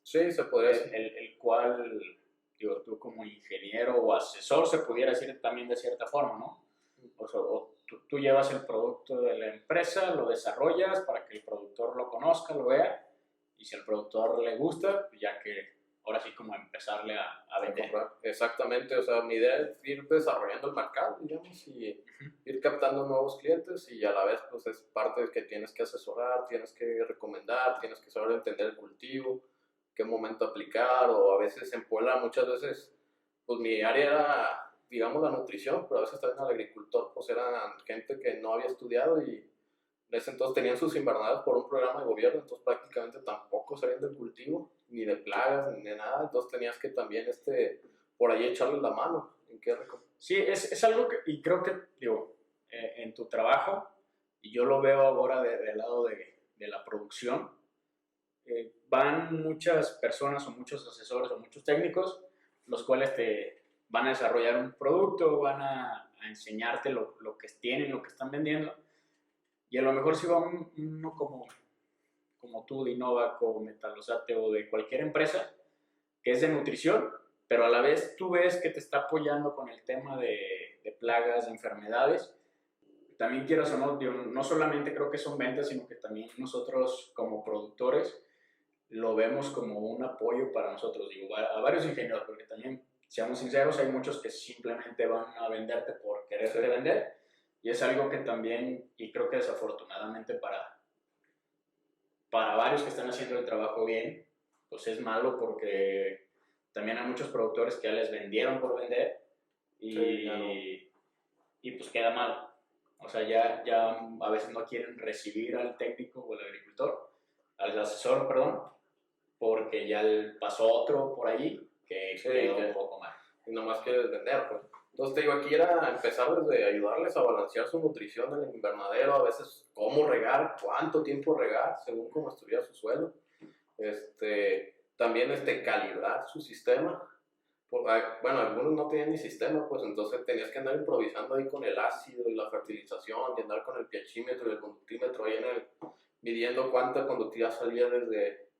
Sí, se podría decir.
El cual, digo, tú como ingeniero o asesor se pudiera decir también de cierta forma, ¿no? O sea, tú llevas el producto de la empresa, lo desarrollas para que el productor lo conozca, lo vea, y si al productor le gusta, ya que ahora sí como empezarle a vender.
Exactamente, o sea, mi idea es ir desarrollando el mercado, digamos, y ir captando nuevos clientes y a la vez pues es parte de que tienes que asesorar, tienes que recomendar, tienes que saber entender el cultivo, qué momento aplicar, o a veces en Puebla muchas veces, pues mi área era, digamos, la nutrición, pero a veces también el agricultor, pues eran gente que no había estudiado y en ese entonces tenían sus invernaderos por un programa de gobierno, entonces prácticamente tampoco sabían del cultivo, ni de plagas, ni de nada, entonces tenías que también por ahí echarles la mano.
Sí, es algo que, y creo que, digo, en tu trabajo, y yo lo veo ahora del lado de la producción, van muchas personas o muchos asesores o muchos técnicos, los cuales te van a desarrollar un producto, van a enseñarte lo que tienen, lo que están vendiendo, y a lo mejor si va uno como tú de Innovaco, Metalosate o de cualquier empresa que es de nutrición, pero a la vez tú ves que te está apoyando con el tema de plagas, de enfermedades. También quieras o no, no solamente creo que son ventas, sino que también nosotros como productores lo vemos como un apoyo para nosotros, digo, a varios ingenieros, porque también, seamos sinceros, hay muchos que simplemente van a venderte por quererte vender, y es algo que también, y creo que desafortunadamente para varios que están haciendo el trabajo bien, pues es malo porque también hay muchos productores que ya les vendieron por vender y,
Sí, claro.
y pues queda mal. O sea, ya a veces no quieren recibir al técnico o al agricultor, al asesor, perdón, porque ya pasó otro por ahí que quedó un poco mal.
Y nomás quieres vender, pues. Entonces te digo, aquí era empezar desde ayudarles a balancear su nutrición en el invernadero, a veces cómo regar, cuánto tiempo regar, según cómo estuviera su suelo. También calibrar su sistema. Bueno, algunos no tenían ni sistema, pues entonces tenías que andar improvisando ahí con el ácido y la fertilización, y andar con el pHímetro y el conductímetro ahí midiendo cuánta conductividad salía desde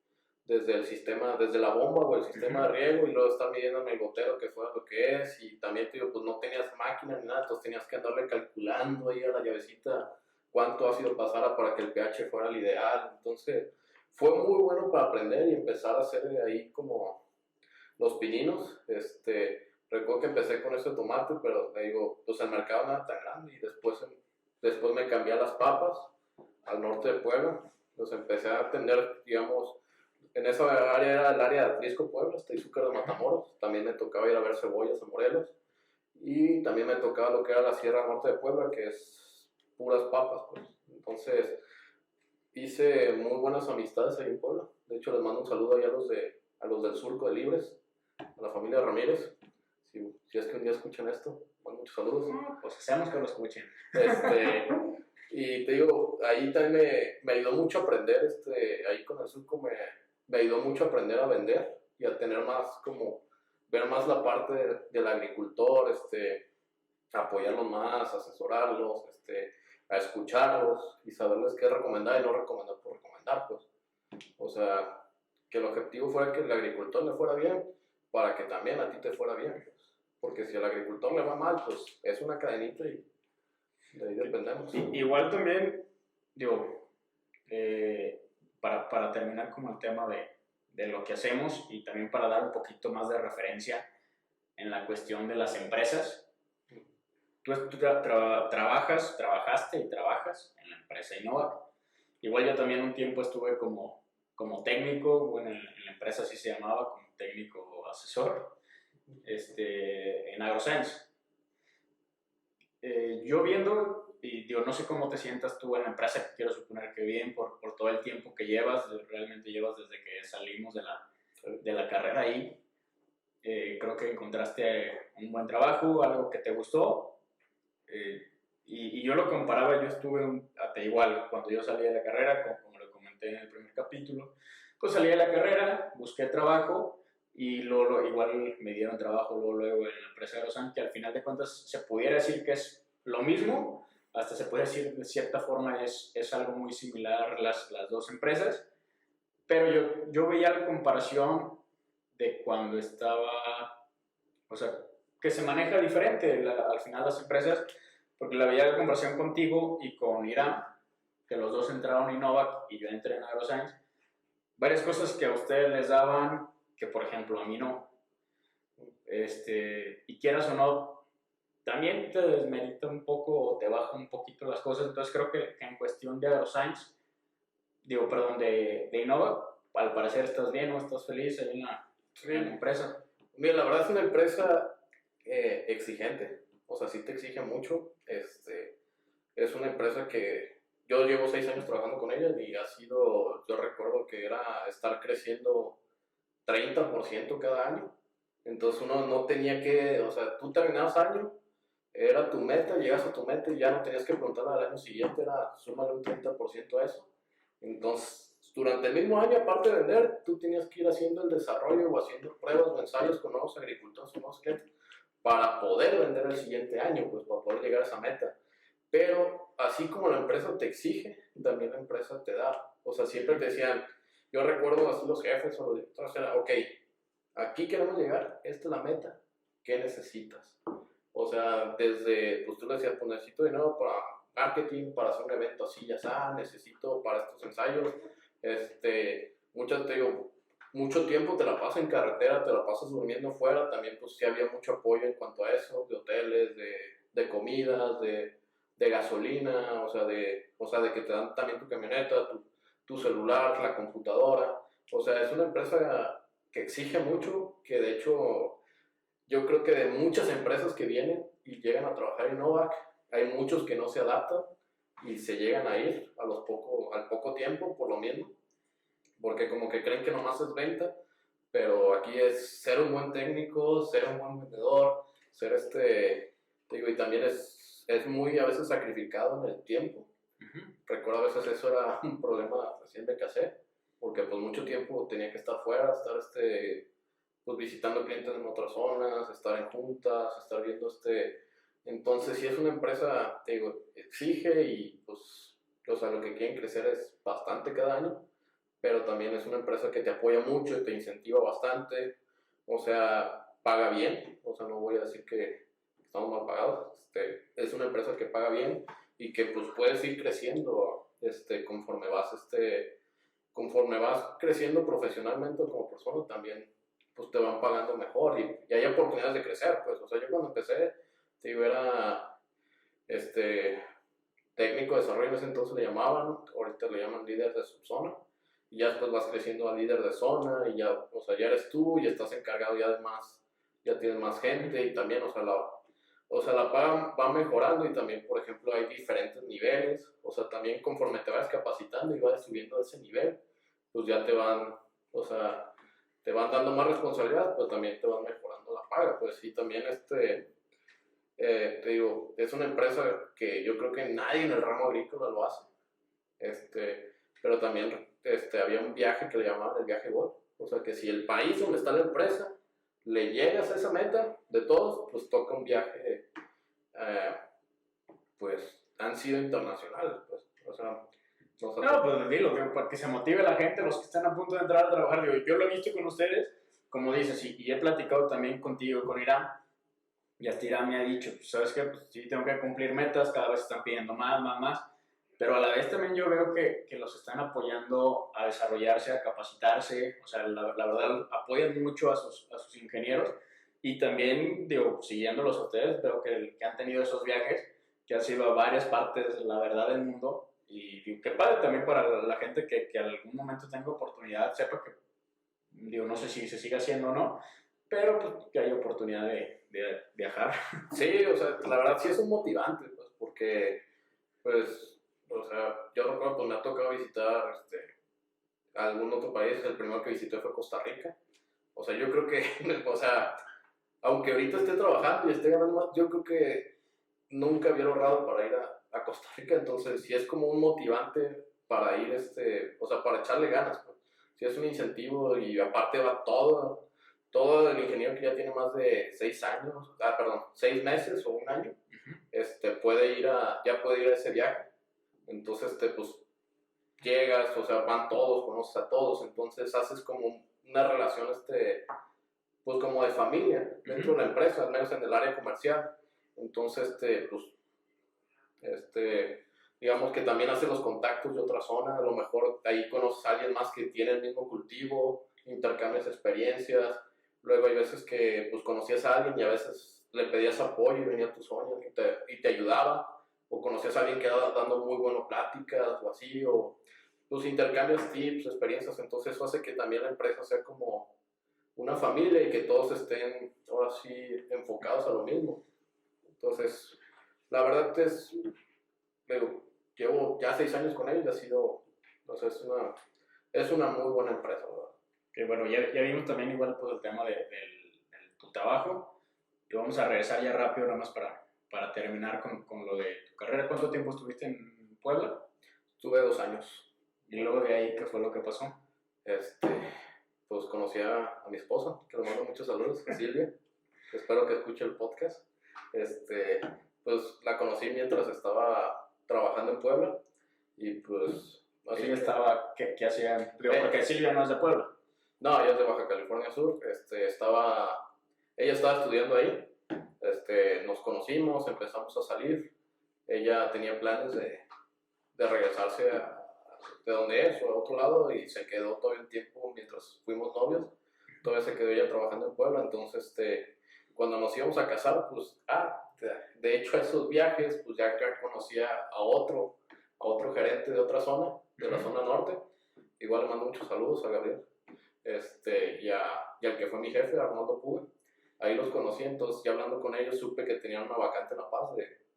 el sistema, desde la bomba o el sistema de riego, y luego estar midiendo en el gotero que fuera lo que es. Y también te digo, pues no tenías máquina ni nada, entonces tenías que andarle calculando ahí a la llavecita cuánto ácido pasara para que el pH fuera el ideal. Entonces fue muy bueno para aprender y empezar a hacer ahí como los pininos. Recuerdo que empecé con ese tomate, pero te digo, pues el mercado no era tan grande, y después me cambié a las papas al norte de Puebla. Pues empecé a atender, digamos, en esa área era el área de Atlisco, Puebla, hasta Izúcar de Matamoros. También me tocaba ir a ver cebollas a Morelos. Y también me tocaba lo que era la Sierra Norte de Puebla, que es puras papas, pues. Entonces, hice muy buenas amistades ahí en Puebla. De hecho, les mando un saludo ahí a los del Surco de Libres, a la familia Ramírez. Si es que un día escuchan esto, mando muchos saludos.
Pues hacemos que lo escuchen.
Y te digo, ahí también me ayudó mucho a aprender, ahí con el Surco me ayudó mucho a aprender a vender y a tener más ver más la parte del agricultor, apoyarlos más, asesorarlos, a escucharlos y saberles qué recomendar y no recomendar por recomendar, pues. O sea, que el objetivo fuera que el agricultor le fuera bien, para que también a ti te fuera bien, pues. Porque si al agricultor le va mal, pues es una cadenita y de ahí dependemos.
Igual también, digo, para terminar como el tema de lo que hacemos, y también para dar un poquito más de referencia en la cuestión de las empresas. Tú trabajaste y trabajas en la empresa Innovac. Igual yo también un tiempo estuve como técnico, bueno, en la empresa así se llamaba, como técnico asesor, en AgroSense. Yo viendo, y digo, no sé cómo te sientas tú en la empresa, que quiero suponer que bien por todo el tiempo que llevas, realmente llevas desde que salimos de la carrera ahí. Creo que encontraste un buen trabajo, algo que te gustó. Y yo lo comparaba, yo estuve hasta igual, cuando yo salí de la carrera, como lo comenté en el primer capítulo, pues salí de la carrera, busqué trabajo, y luego igual me dieron trabajo luego en la empresa de Rosan, que al final de cuentas se pudiera decir que es lo mismo, hasta se puede decir de cierta forma es algo muy similar las dos empresas, pero yo veía la comparación de cuando estaba, o sea, que se maneja diferente al final las empresas, porque la veía la comparación contigo y con Irán, que los dos entraron en Innovac y yo entré en AgroScience, varias cosas que a ustedes les daban, que por ejemplo a mí no. Y quieras o no, también te desmerita un poco o te baja un poquito las cosas. Entonces creo que en cuestión de AgroScience, de Innovac, al parecer estás bien o estás feliz en la empresa.
Mira, la verdad es una empresa exigente, o sea, sí te exige mucho. Es una empresa que yo llevo 6 años trabajando con ella y yo recuerdo que era estar creciendo 30% cada año. Entonces uno no tenía o sea, tú terminabas año, era tu meta, llegas a tu meta y ya no tenías que preguntarle al año siguiente, era súmale un 30% a eso. Entonces, durante el mismo año, aparte de vender, tú tenías que ir haciendo el desarrollo o haciendo pruebas o ensayos con nuevos agricultores o nuevos clientes para poder vender el siguiente año, pues para poder llegar a esa meta. Pero así como la empresa te exige, también la empresa te da. O sea, siempre te decían, yo recuerdo así los jefes o los directores, era, ok, aquí queremos llegar, esta es la meta, ¿qué necesitas? O sea, pues tú le decías, pues necesito dinero para marketing, para hacer un evento así, ya está, necesito para estos ensayos, te digo, mucho tiempo te la pasas en carretera, te la pasas durmiendo fuera, también pues sí había mucho apoyo en cuanto a eso, de hoteles, de comidas, de gasolina, o sea, de que te dan también tu camioneta, tu celular, la computadora, o sea, es una empresa que exige mucho, que de hecho yo creo que de muchas empresas que vienen y llegan a trabajar en Novak, hay muchos que no se adaptan y se llegan a ir al poco tiempo por lo mismo, porque como que creen que nomás es venta, pero aquí es ser un buen técnico, ser un buen vendedor, ser te digo, y también es muy a veces sacrificado en el tiempo. Recuerdo a veces eso era un problema recién me casé, porque pues mucho tiempo tenía que estar fuera, estar pues visitando clientes en otras zonas, estar en juntas, estar viendo entonces si es una empresa, te digo, exige y pues, o sea, lo que quieren crecer es bastante cada año, pero también es una empresa que te apoya mucho y te incentiva bastante, o sea, paga bien, o sea, no voy a decir que estamos mal pagados, es una empresa que paga bien y que pues puedes ir creciendo, conforme vas creciendo profesionalmente como persona también, pues te van pagando mejor y hay oportunidades de crecer, pues, o sea, yo cuando empecé, te digo, era, técnico de desarrollo en ese entonces le llamaban, ahorita le llaman líder de subzona, y ya después vas creciendo a líder de zona, y ya, o sea, ya eres tú, y estás encargado ya de más, ya tienes más gente, y también, o sea, la paga va mejorando, y también, por ejemplo, hay diferentes niveles, o sea, también conforme te vas capacitando y vas subiendo ese nivel, pues ya o sea, te van dando más responsabilidad, pues también te van mejorando la paga, pues sí, también te digo, es una empresa que yo creo que nadie en el ramo agrícola lo hace. Pero también había un viaje que le llamaban el viaje Gol. O sea, que si el país donde está la empresa le llegas a esa meta de todos, pues toca un viaje, pues han sido internacionales. Pues, o sea,
No, pues dilo, para que se motive la gente, los que están a punto de entrar a trabajar. Digo, yo lo he visto con ustedes, como dices, y he platicado también contigo, con Irán. Y hasta Irán me ha dicho, pues, ¿sabes qué? Pues sí, tengo que cumplir metas, cada vez están pidiendo más, más, más. Pero a la vez también yo veo que los están apoyando a desarrollarse, a capacitarse. O sea, la verdad, apoyan mucho a sus ingenieros. Y también, digo, siguiéndolos a ustedes, veo que han tenido esos viajes, que han sido a varias partes, la verdad, del mundo. Y digo, qué padre también para la gente que en algún momento tenga oportunidad, sepa que, digo, no sé si se sigue haciendo o no, pero pues, que hay oportunidad de viajar.
Sí, o sea, la verdad sí es un motivante, pues, porque, pues, o sea, yo recuerdo pues me ha tocado visitar algún otro país, el primero que visité fue Costa Rica. O sea, yo creo que, o sea, aunque ahorita esté trabajando y esté ganando más, yo creo que nunca había ahorrado para ir a Costa Rica, entonces sí es como un motivante para ir, o sea, para echarle ganas, pues. Sí es un incentivo y aparte va todo el ingeniero que ya tiene más de 6 años, perdón, 6 meses o un año, ya puede ir a ese viaje. Entonces, pues llegas, o sea, van todos, conoces a todos, entonces haces como una relación, pues como de familia dentro de la empresa, al menos en el área comercial. Entonces, pues, digamos que también haces los contactos de otra zona, a lo mejor ahí conoces a alguien más que tiene el mismo cultivo, intercambias experiencias. Luego hay veces que pues conocías a alguien y a veces le pedías apoyo y venía a tu zona y te ayudaba, o conocías a alguien que estaba dando muy buenas pláticas o así, o pues intercambias tips, experiencias, entonces eso hace que también la empresa sea como una familia y que todos estén ahora sí enfocados a lo mismo. Entonces, la verdad digo, llevo ya 6 años con ellos y ha sido, o sea, es una muy buena empresa, ¿verdad?
Que bueno, ya vimos también igual pues, el tema de tu trabajo y vamos a regresar ya rápido nada más para terminar con lo de tu carrera. ¿Cuánto tiempo estuviste en Puebla?
Estuve 2 años.
Y luego de ahí, ¿qué fue lo que pasó?
Pues conocí a mi esposa, que le mando muchos saludos, Silvia. Espero que escuche el podcast. Pues la conocí mientras estaba trabajando en Puebla y pues...
Así ella estaba, ¿qué hacía? Porque Silvia no es de Puebla.
No, ella es de Baja California Sur. Ella estaba estudiando ahí. Nos conocimos, empezamos a salir. Ella tenía planes de regresarse de donde es o a otro lado y se quedó todo el tiempo mientras fuimos novios. Todavía se quedó ella trabajando en Puebla, entonces cuando nos íbamos a casar, pues, de hecho esos viajes, pues ya conocía a otro gerente de otra zona, de la zona norte. Igual le mando muchos saludos a Gabriel, y al que fue mi jefe, Arnoldo Puga. Ahí los conocí, entonces ya hablando con ellos supe que tenían una vacante en La Paz,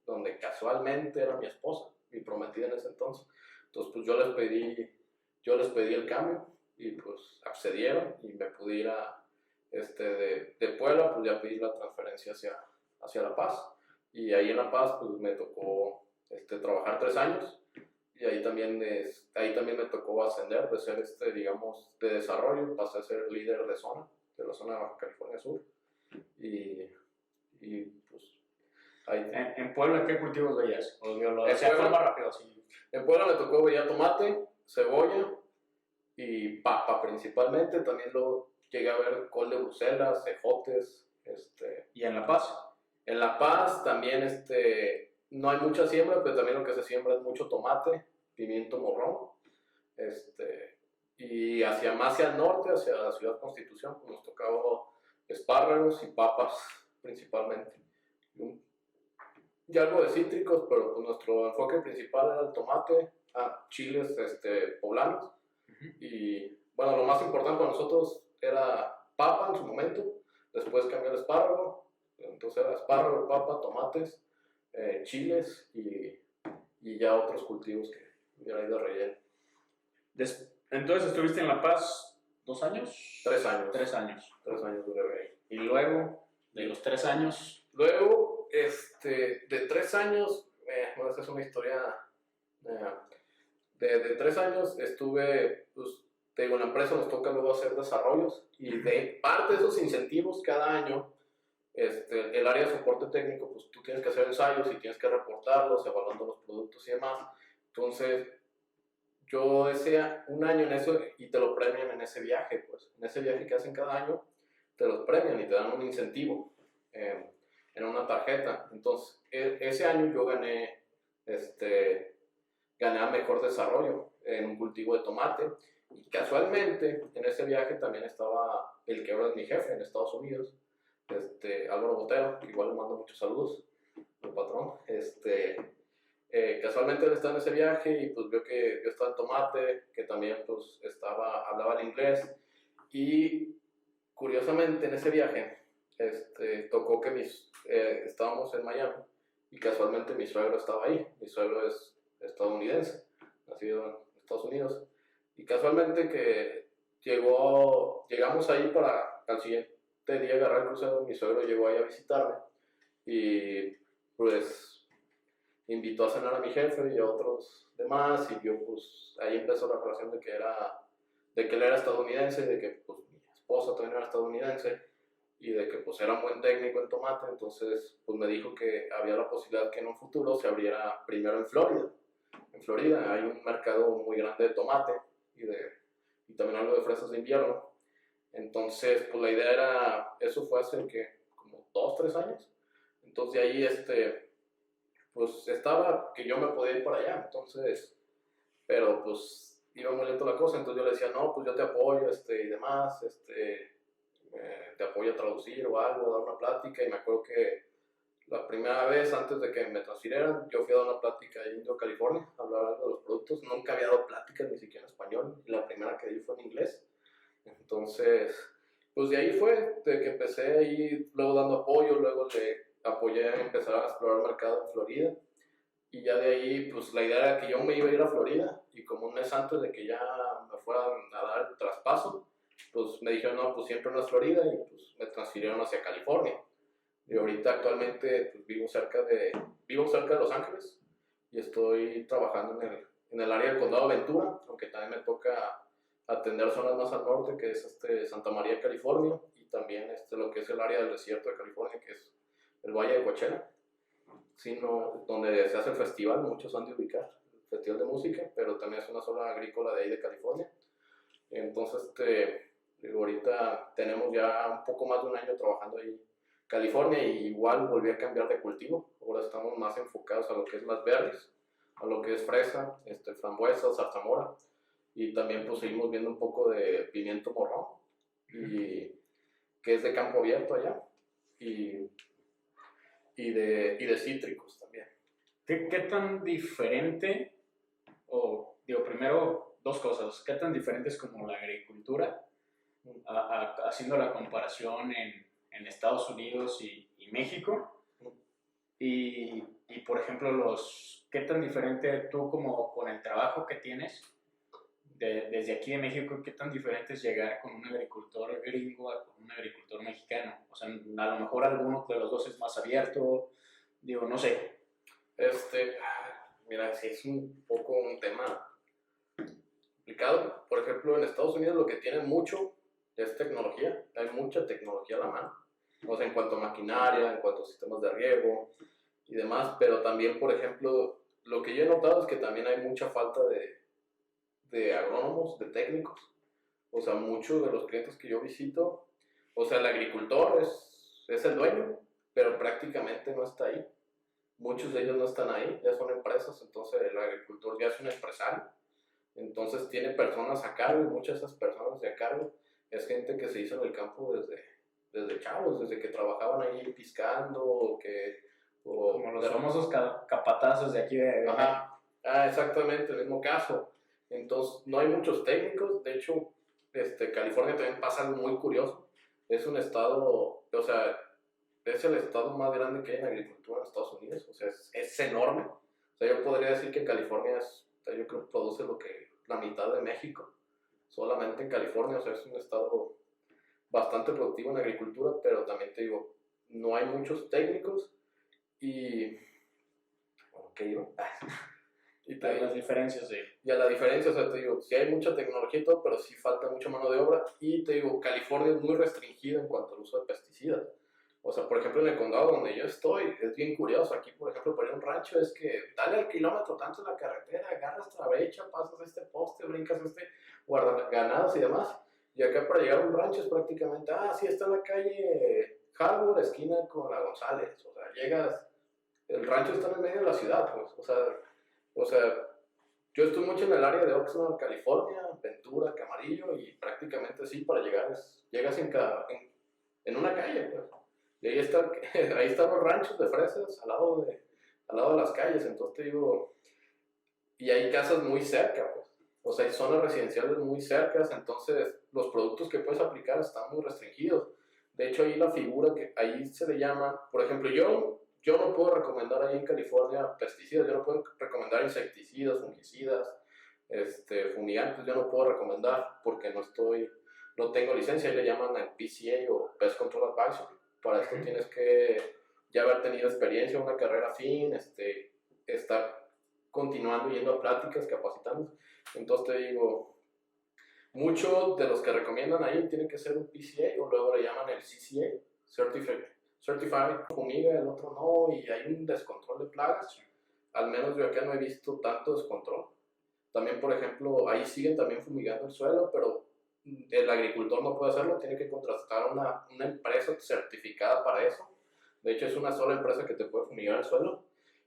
donde casualmente era mi esposa, mi prometida en ese entonces. Entonces pues yo les pedí el cambio y pues accedieron y me pude ir de Puebla, pues ya pedí la transferencia hacia La Paz. Y ahí en La Paz pues me tocó trabajar 3 años. Y ahí también me tocó ascender de ser, digamos, de desarrollo, pasé a ser líder de la zona de Baja California Sur. Y pues ahí.
¿En Puebla qué cultivos veías? O lo
En
decía de
Puebla-
forma rápida, sí.
En Puebla me tocó veía tomate, cebolla y papa principalmente. También lo llegué a ver col de Bruselas, ejotes.
¿Y en La Paz?
En La Paz también no hay mucha siembra, pero también lo que se siembra es mucho tomate, pimiento morrón. Y más hacia el norte, hacia la Ciudad Constitución, pues nos tocaba espárragos y papas principalmente. Y algo de cítricos, pero pues nuestro enfoque principal era el tomate, chiles poblanos. Y bueno, lo más importante para nosotros era papa en su momento, después cambió el espárrago, entonces era espárrago, papa, tomates, chiles y ya otros cultivos que hubiera ido relleno.
Entonces estuviste en La Paz 2 años.
3 años.
3 años.
3 años duré ahí.
Y luego, de los 3 años.
Luego, de 3 años, bueno, esa es una historia. De 3 años estuve, pues, te digo, en la empresa nos toca luego hacer desarrollos y de parte de esos incentivos cada año, el área de soporte técnico, pues tú tienes que hacer ensayos y tienes que reportarlos, evaluando los productos y demás. Entonces, yo un año en eso y te lo premian en ese viaje, pues, en ese viaje que hacen cada año, te los premian y te dan un incentivo en una tarjeta. Entonces, ese año yo gané a mejor desarrollo en un cultivo de tomate. Y casualmente, en ese viaje también estaba el que ahora es mi jefe en Estados Unidos, Álvaro Botero, que igual le mando muchos saludos, el patrón. Casualmente él estaba en ese viaje y pues vio que yo estaba en tomate, que también pues hablaba el inglés. Y curiosamente en ese viaje tocó que estábamos en Miami y casualmente mi suegro estaba ahí. Mi suegro es estadounidense, nacido en Estados Unidos. Y casualmente que llegamos ahí para al siguiente día agarrar el crucero, mi suegro llegó ahí a visitarme y pues invitó a cenar a mi jefe y a otros demás y yo pues ahí empezó la relación de que él era estadounidense, de que pues mi esposa también era estadounidense y de que pues era un buen técnico en tomate. Entonces pues me dijo que había la posibilidad que en un futuro se abriera primero en Florida. En Florida hay un mercado muy grande de tomate y también algo de fresas de invierno. Entonces, pues la idea era, eso fue hace como 2, 3 años. Entonces de ahí, pues estaba que yo me podía ir para allá. Entonces, pero pues iba muy lento la cosa. Entonces yo le decía, no, pues yo te apoyo y demás, te apoyo a traducir o algo, a dar una plática. Y me acuerdo que la primera vez antes de que me transfirieran, yo fui a dar una plática en Indio, California, a hablar algo de los productos. Nunca había dado pláticas ni siquiera en español, y la primera que di fue en inglés. Entonces, pues de ahí fue, de que empecé ahí, luego dando apoyo, luego le apoyé a empezar a explorar el mercado en Florida. Y ya de ahí, pues la idea era que yo me iba a ir a Florida, y como un mes antes de que ya me fueran a dar el traspaso, pues me dijeron, no, pues siempre no es Florida, y pues me transfirieron hacia California. Y ahorita actualmente pues, vivo cerca de Los Ángeles y estoy trabajando en el área del Condado de Ventura, aunque también me toca atender zonas más al norte, que es Santa María, California, y también lo que es el área del desierto de California, que es el Valle de Coachella, donde se hace el festival, muchos han de ubicar, el festival de música, pero también es una zona agrícola de ahí de California. Entonces, ahorita tenemos ya un poco más de un año trabajando ahí California, y igual volví a cambiar de cultivo. Ahora estamos más enfocados a lo que es las berries, a lo que es fresa, frambuesa, zarzamora, y también pues seguimos viendo un poco de pimiento morrón, y, que es de campo abierto allá, y, y de cítricos también.
¿Qué tan diferente, o digo, primero, dos cosas, qué tan diferente es como la agricultura, haciendo la comparación en Estados Unidos y México? Y, por ejemplo, ¿qué tan diferente tú como con el trabajo que tienes desde aquí de México, qué tan diferente es llegar con un agricultor gringo a con un agricultor mexicano? O sea, a lo mejor alguno de los dos es más abierto, digo, no sé.
Mira, sí es un poco un tema complicado. Por ejemplo, en Estados Unidos lo que tienen mucho es tecnología. Hay mucha tecnología a la mano. O sea, en cuanto a maquinaria, en cuanto a sistemas de riego y demás. Pero también, por ejemplo, lo que yo he notado es que también hay mucha falta de agrónomos, de técnicos. O sea, muchos de los clientes que yo visito, o sea, el agricultor es el dueño, pero prácticamente no está ahí. Muchos de ellos no están ahí, ya son empresas, entonces el agricultor ya es un empresario, entonces tiene personas a cargo y muchas de esas personas de a cargo es gente que se hizo en el campo desde chavos, desde que trabajaban ahí piscando
Como los famosos capatazos de aquí de
Ajá, exactamente, el mismo caso. Entonces, no hay muchos técnicos, de hecho, California también pasa algo muy curioso, es un estado, o sea, es el estado más grande que hay en agricultura en Estados Unidos, o sea, es enorme. O sea, yo podría decir que California yo creo que produce lo que la mitad de México, solamente en California, o sea, es un estado bastante productivo en agricultura, pero también te digo, no hay muchos técnicos y, bueno, ¿qué iba?
Y las diferencias de...
Y a la diferencia, o sea, te digo, sí hay mucha tecnología y todo, pero sí falta mucha mano de obra. Y te digo, California es muy restringido en cuanto al uso de pesticidas. O sea, por ejemplo, en el condado donde yo estoy, es bien curioso. Aquí, por ejemplo, para ir a un rancho es que dale al kilómetro tanto en la carretera, agarras esta brecha, pasas este poste, brincas guarda ganados y demás. Y acá para llegar a un rancho es prácticamente, sí, está en la calle Harvard, esquina con la González. O sea, llegas, el rancho está en el medio de la ciudad, pues. O sea, yo estoy mucho en el área de Oxnard, California, Ventura, Camarillo, y prácticamente sí, para llegar llegas en una calle, pues. Y ahí están los ranchos de fresas al lado de las calles, entonces te digo, y hay casas muy cerca, pues. O sea, hay zonas residenciales muy cercas, entonces los productos que puedes aplicar están muy restringidos. De hecho, ahí la figura que ahí se le llama, por ejemplo, yo no puedo recomendar ahí en California pesticidas, yo no puedo recomendar insecticidas, fungicidas, fumigantes, yo no puedo recomendar porque no tengo licencia, ahí le llaman al PCA o Pest Control Advisor. Para esto tienes que ya haber tenido experiencia, una carrera afín, estar continuando yendo a pláticas, capacitando. Entonces te digo, muchos de los que recomiendan ahí tienen que ser un PCA o luego le llaman el CCA, Certified Fumiga, el otro no, y hay un descontrol de plagas. Al menos yo acá no he visto tanto descontrol. También, por ejemplo, ahí siguen también fumigando el suelo, pero el agricultor no puede hacerlo, tiene que contratar una empresa certificada para eso. De hecho, es una sola empresa que te puede fumigar el suelo.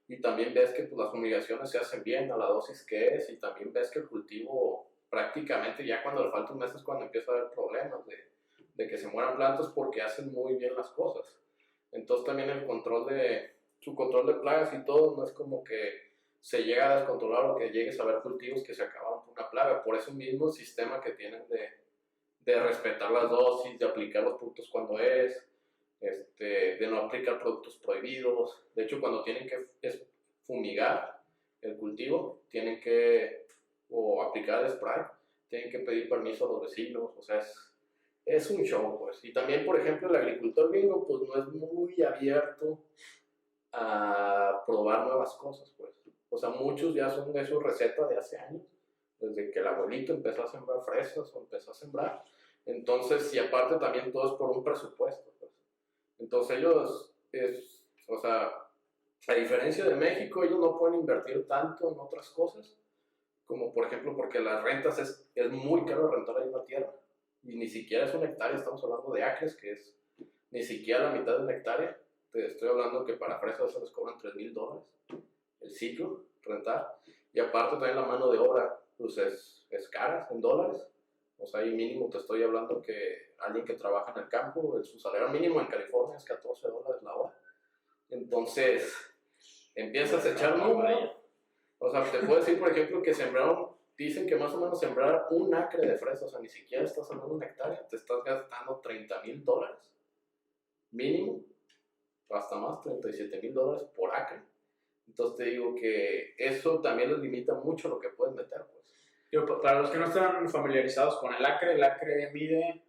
Y también ves que pues, las fumigaciones se hacen bien a la dosis que es, y también ves que el cultivo prácticamente ya cuando le falta un mes es cuando empieza a haber problemas de que se mueran plantas porque hacen muy bien las cosas. Entonces también su control de plagas y todo no es como que se llega a descontrolar o que llegues a ver cultivos que se acabaron por una plaga. Por eso mismo el sistema que tienen de respetar las dosis, de aplicar los productos cuando de no aplicar productos prohibidos. De hecho, cuando tienen que fumigar el cultivo, tienen que, o aplicar el spray, tienen que pedir permiso a los vecinos. O sea, es un show, pues. Y también, por ejemplo, el agricultor gringo, pues no es muy abierto a probar nuevas cosas, pues. O sea, muchos ya son de su receta de hace años, desde que el abuelito empezó a sembrar fresas o empezó a sembrar. Entonces, y aparte también todo es por un presupuesto, pues. Entonces ellos, o sea, a diferencia de México, ellos no pueden invertir tanto en otras cosas, como por ejemplo, porque las rentas es muy caro rentar ahí una tierra. Y ni siquiera es una hectárea, estamos hablando de acres, que es ni siquiera la mitad de una hectárea. Te estoy hablando que para fresas se les cobran $3,000 el ciclo, rentar. Y aparte también la mano de obra, pues es cara en dólares. O sea, ahí mínimo te estoy hablando que alguien que trabaja en el campo, su salario mínimo en California es $14 la hora. Entonces, empiezas a echar número. O sea, te puedo decir, por ejemplo, que dicen que más o menos sembrar un acre de fresa, o sea, ni siquiera estás hablando de una hectárea, te estás gastando $30,000 mínimo, hasta más, $37,000 por acre. Entonces te digo que eso también les limita mucho lo que puedes meter, pues.
Para los que no están familiarizados con el acre mide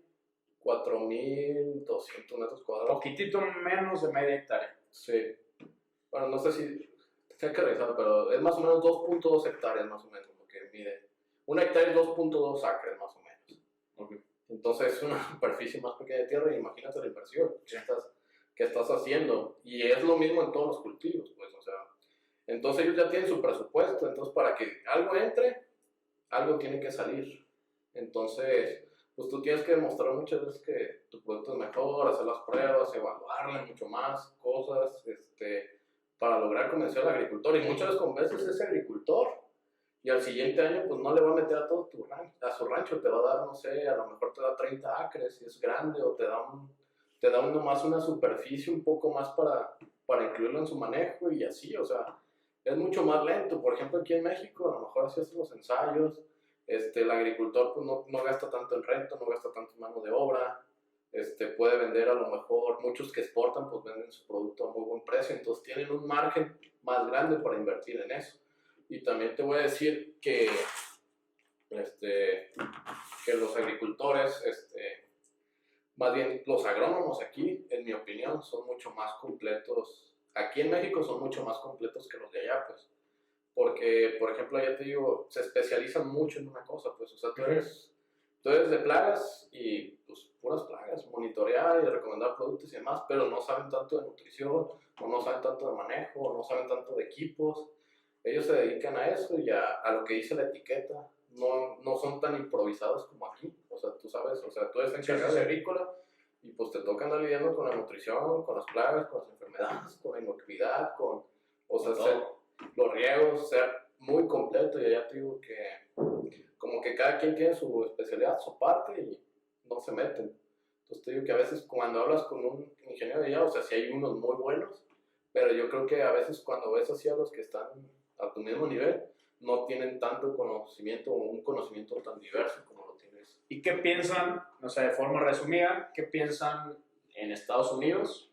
4,200 metros cuadrados.
poquitito menos de media hectárea.
Sí. Bueno, no sé si hay que revisar, pero es más o menos 2.2 hectáreas más o menos lo que mide. Una hectárea es 2.2 acres más o menos.
Okay.
Entonces es una superficie más pequeña de tierra y imagínate la inversión que estás haciendo. Y es lo mismo en todos los cultivos, pues, o sea. Entonces ellos ya tienen su presupuesto, entonces para que algo entre, algo tiene que salir. Entonces, pues tú tienes que demostrar muchas veces que tu producto es mejor, hacer las pruebas, evaluarle mucho más cosas, para lograr convencer al agricultor. Y muchas veces convences a ese agricultor y al siguiente año pues no le va a meter a todo a su rancho, te va a dar, no sé, a lo mejor te da 30 acres si es grande, o te da nomás una superficie un poco más para incluirlo en su manejo y así, o sea, es mucho más lento. Por ejemplo, aquí en México a lo mejor así hacen los ensayos, el agricultor pues no gasta tanto en renta, no gasta tanto en mano de obra, puede vender a lo mejor, muchos que exportan pues venden su producto a muy buen precio, entonces tienen un margen más grande para invertir en eso. Y también te voy a decir que los agricultores, más bien los agrónomos aquí, en mi opinión, son mucho más completos. Aquí en México son mucho más completos que los de allá, pues. Porque, por ejemplo, ya te digo, se especializan mucho en una cosa, pues. O sea, tú eres de plagas y, pues, puras plagas, monitorear y recomendar productos y demás, pero no saben tanto de nutrición, o no saben tanto de manejo, o no saben tanto de equipos. Ellos se dedican a eso y a lo que dice la etiqueta. No son tan improvisados como aquí. O sea, tú sabes, o sea, tú eres encargado de agrícola y pues te toca andar lidiando con la nutrición, con las plagas, con las enfermedades, con la inocuidad, o sea, los riegos, ser muy completo. Y allá te digo que como que cada quien tiene su especialidad, su parte y no se meten. Entonces te digo que a veces cuando hablas con un ingeniero de allá, o sea, sí hay unos muy buenos, pero yo creo que a veces cuando ves así a los que están a tu mismo nivel, no tienen tanto conocimiento o un conocimiento tan diverso como lo tienes.
¿Y qué piensan, no sé, de forma resumida, qué piensan en Estados Unidos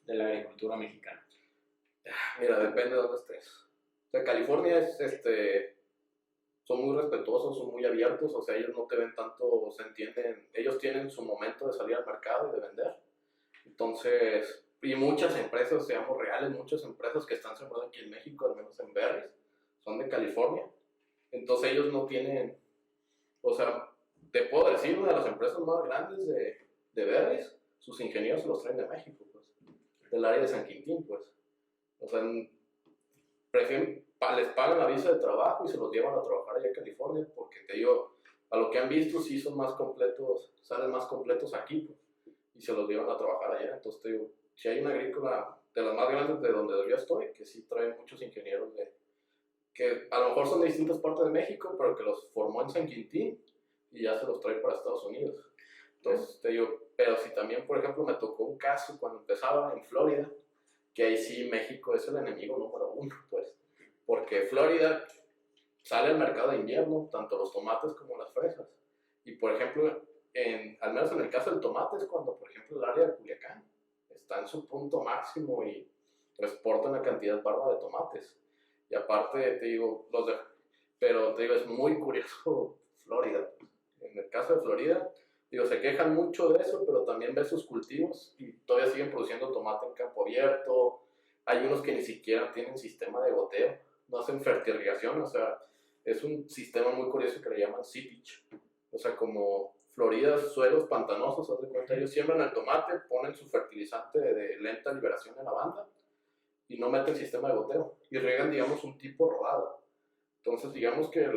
de la agricultura mexicana?
Mira, depende de dónde estés. O sea, California son muy respetuosos, son muy abiertos, o sea, ellos no te ven tanto, se entienden, ellos tienen su momento de salir al mercado y de vender. Entonces, y muchas empresas, seamos reales, muchas empresas que están sembrando aquí en México, al menos en berries, son de California. Entonces ellos no tienen, o sea, te puedo decir, una de las empresas más grandes de berries, sus ingenieros se los traen de México, pues, del área de San Quintín, pues. O sea, les pagan la visa de trabajo y se los llevan a trabajar allá en California, porque te digo, a lo que han visto sí son más completos, salen más completos aquí, pues, y se los llevan a trabajar allá. Entonces te digo, si hay una agrícola de las más grandes de donde yo estoy, que sí traen muchos ingenieros que a lo mejor son de distintas partes de México, pero que los formó en San Quintín y ya se los trae para Estados Unidos. Entonces te digo, pero si también, por ejemplo, me tocó un caso cuando empezaba en Florida, que ahí sí México es el enemigo número uno, pues, porque Florida sale al mercado de invierno, tanto los tomates como las fresas. Y por ejemplo, al menos en el caso del tomate es cuando, por ejemplo, el área de Culiacán está en su punto máximo y exporta una cantidad bárbara de tomates. Y aparte, te digo, pero te digo, es muy curioso Florida. En el caso de Florida, digo, se quejan mucho de eso, pero también ves sus cultivos y todavía siguen produciendo tomate en campo abierto. Hay unos que ni siquiera tienen sistema de goteo, no hacen fertirrigación, o sea, es un sistema muy curioso que le llaman seepage. O sea, como Florida, suelos pantanosos, haz de cuenta, ellos siembran el tomate, ponen su fertilizante de lenta liberación en la banda y no meten sistema de goteo y riegan, digamos, un tipo rodado. Entonces, digamos que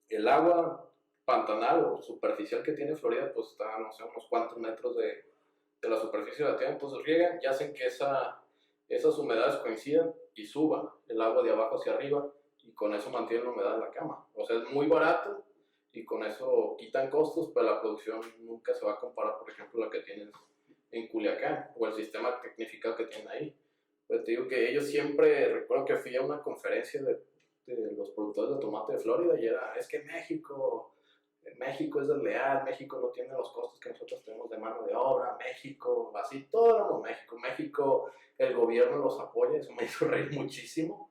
el agua pantanal o superficial que tiene Florida, pues está, no sé, unos cuantos metros de la superficie de la tierra, entonces riegan y hacen que esas humedades coincidan y suba el agua de abajo hacia arriba y con eso mantiene la humedad en la cama. O sea, es muy barato y con eso quitan costos, pero la producción nunca se va a comparar, por ejemplo, la que tienes en Culiacán o el sistema tecnificado que tienen ahí. Pero te digo que ellos siempre, recuerdo que fui a una conferencia de los productores de tomate de Florida y es que México es desleal, México no tiene los costos que nosotros tenemos de mano de obra, México, así, todo éramos México, el gobierno los apoya, eso me hizo reír muchísimo,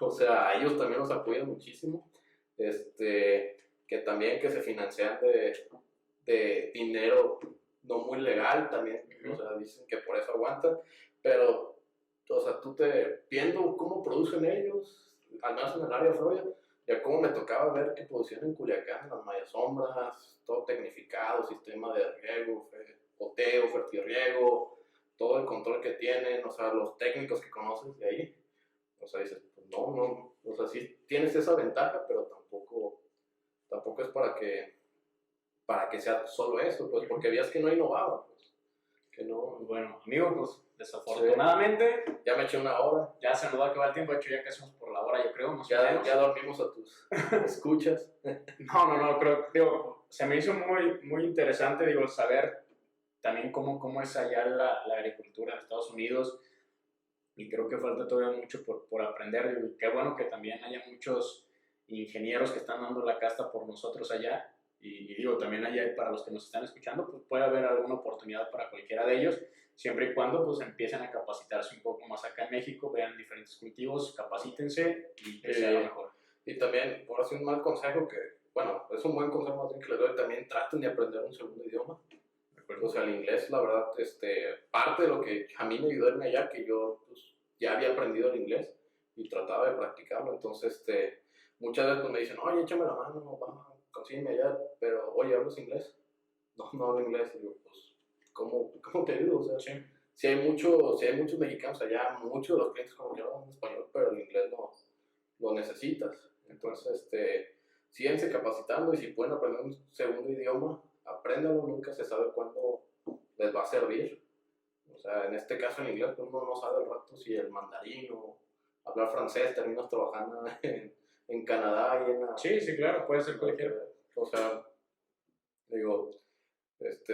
o sea, a ellos también los apoyan muchísimo, que también que se financian de dinero no muy legal también, o sea, dicen que por eso aguantan, pero, o sea, viendo cómo producen ellos, al menos en el área de Florida, ya como me tocaba ver que producían en Culiacán, las mayasombras, todo tecnificado, sistema de riego, poteo, fertirriego, todo el control que tienen, o sea, los técnicos que conoces de ahí, o sea, dices, pues no, o sea, sí tienes esa ventaja, pero tampoco es para que sea solo eso, pues, porque veías que no innovaba, pues, que no.
Bueno, amigo, pues, desafortunadamente,
sí, ya me eché una hora.
Ya se nos va a acabar el tiempo, de hecho ya casi por la hora, yo creo,
ya dormimos a tus escuchas.
No, creo, se me hizo muy, muy interesante, saber también cómo es allá la agricultura en Estados Unidos, y creo que falta todavía mucho por aprender, y qué bueno que también haya muchos ingenieros que están dando la casta por nosotros allá, y también allá para los que nos están escuchando, pues puede haber alguna oportunidad para cualquiera de ellos, siempre y cuando pues empiecen a capacitarse un poco más acá en México, vean diferentes cultivos, capacítense y que sea lo mejor.
Y también, por así un mal consejo bueno, es un buen consejo más bien que les doy, también traten de aprender un segundo idioma. O sea, el inglés, la verdad, parte de lo que a mí me ayudó a irme allá, que yo pues, ya había aprendido el inglés y trataba de practicarlo, entonces muchas veces pues, me dicen, oye, échame la mano, vamos, consígueme allá, pero oye, ¿hablas inglés? No hablo inglés, y digo, pues, ¿cómo te ayudo? O sea,
sí.
Si hay muchos mexicanos allá, muchos de los clientes como que hablan español, pero el inglés lo necesitas. Entonces, síganse capacitando y si pueden aprender un segundo idioma, apréndanlo, nunca se sabe cuándo les va a servir. O sea, en este caso en inglés, pues uno no sabe al rato si el mandarín o hablar francés, terminas trabajando en Canadá y
Sí, claro, puede ser cualquiera.
O sea, digo,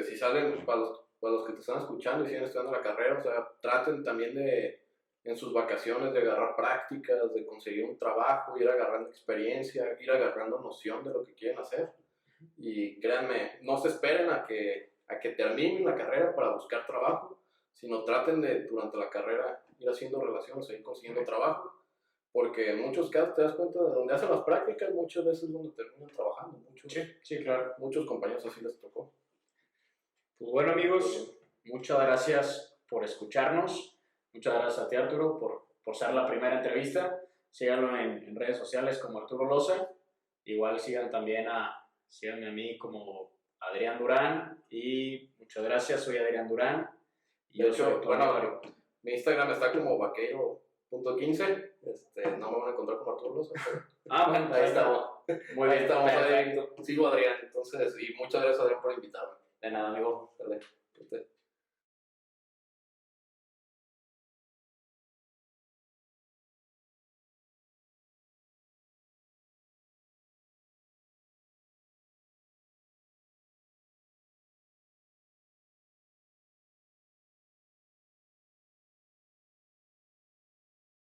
si salen para los que te están escuchando y siguen estudiando la carrera, o sea, traten también en sus vacaciones de agarrar prácticas, de conseguir un trabajo, ir agarrando experiencia, ir agarrando noción de lo que quieren hacer. Y créanme, no se esperen a que terminen la carrera para buscar trabajo, sino traten de, durante la carrera, ir haciendo relaciones, ir consiguiendo trabajo, porque en muchos casos te das cuenta de donde hacen las prácticas, muchas veces donde terminan trabajando.
Sí, claro.
Muchos compañeros así les tocó.
Pues bueno, amigos, muchas gracias por escucharnos. Muchas gracias a ti, Arturo, por ser la primera entrevista. Síganlo en redes sociales como Arturo Loza. Igual síganme a mí como Adrián Durán. Y muchas gracias, soy Adrián Durán.
Y de hecho, bueno, mi Instagram está como vaqueiro.15. No me van a encontrar como Arturo Loza.
Bueno,
ahí estamos.
Muy bien,
ahí estamos. Sigo Adrián. Entonces, y muchas gracias, Adrián, por invitarme.
De nada, amigo.
Dale.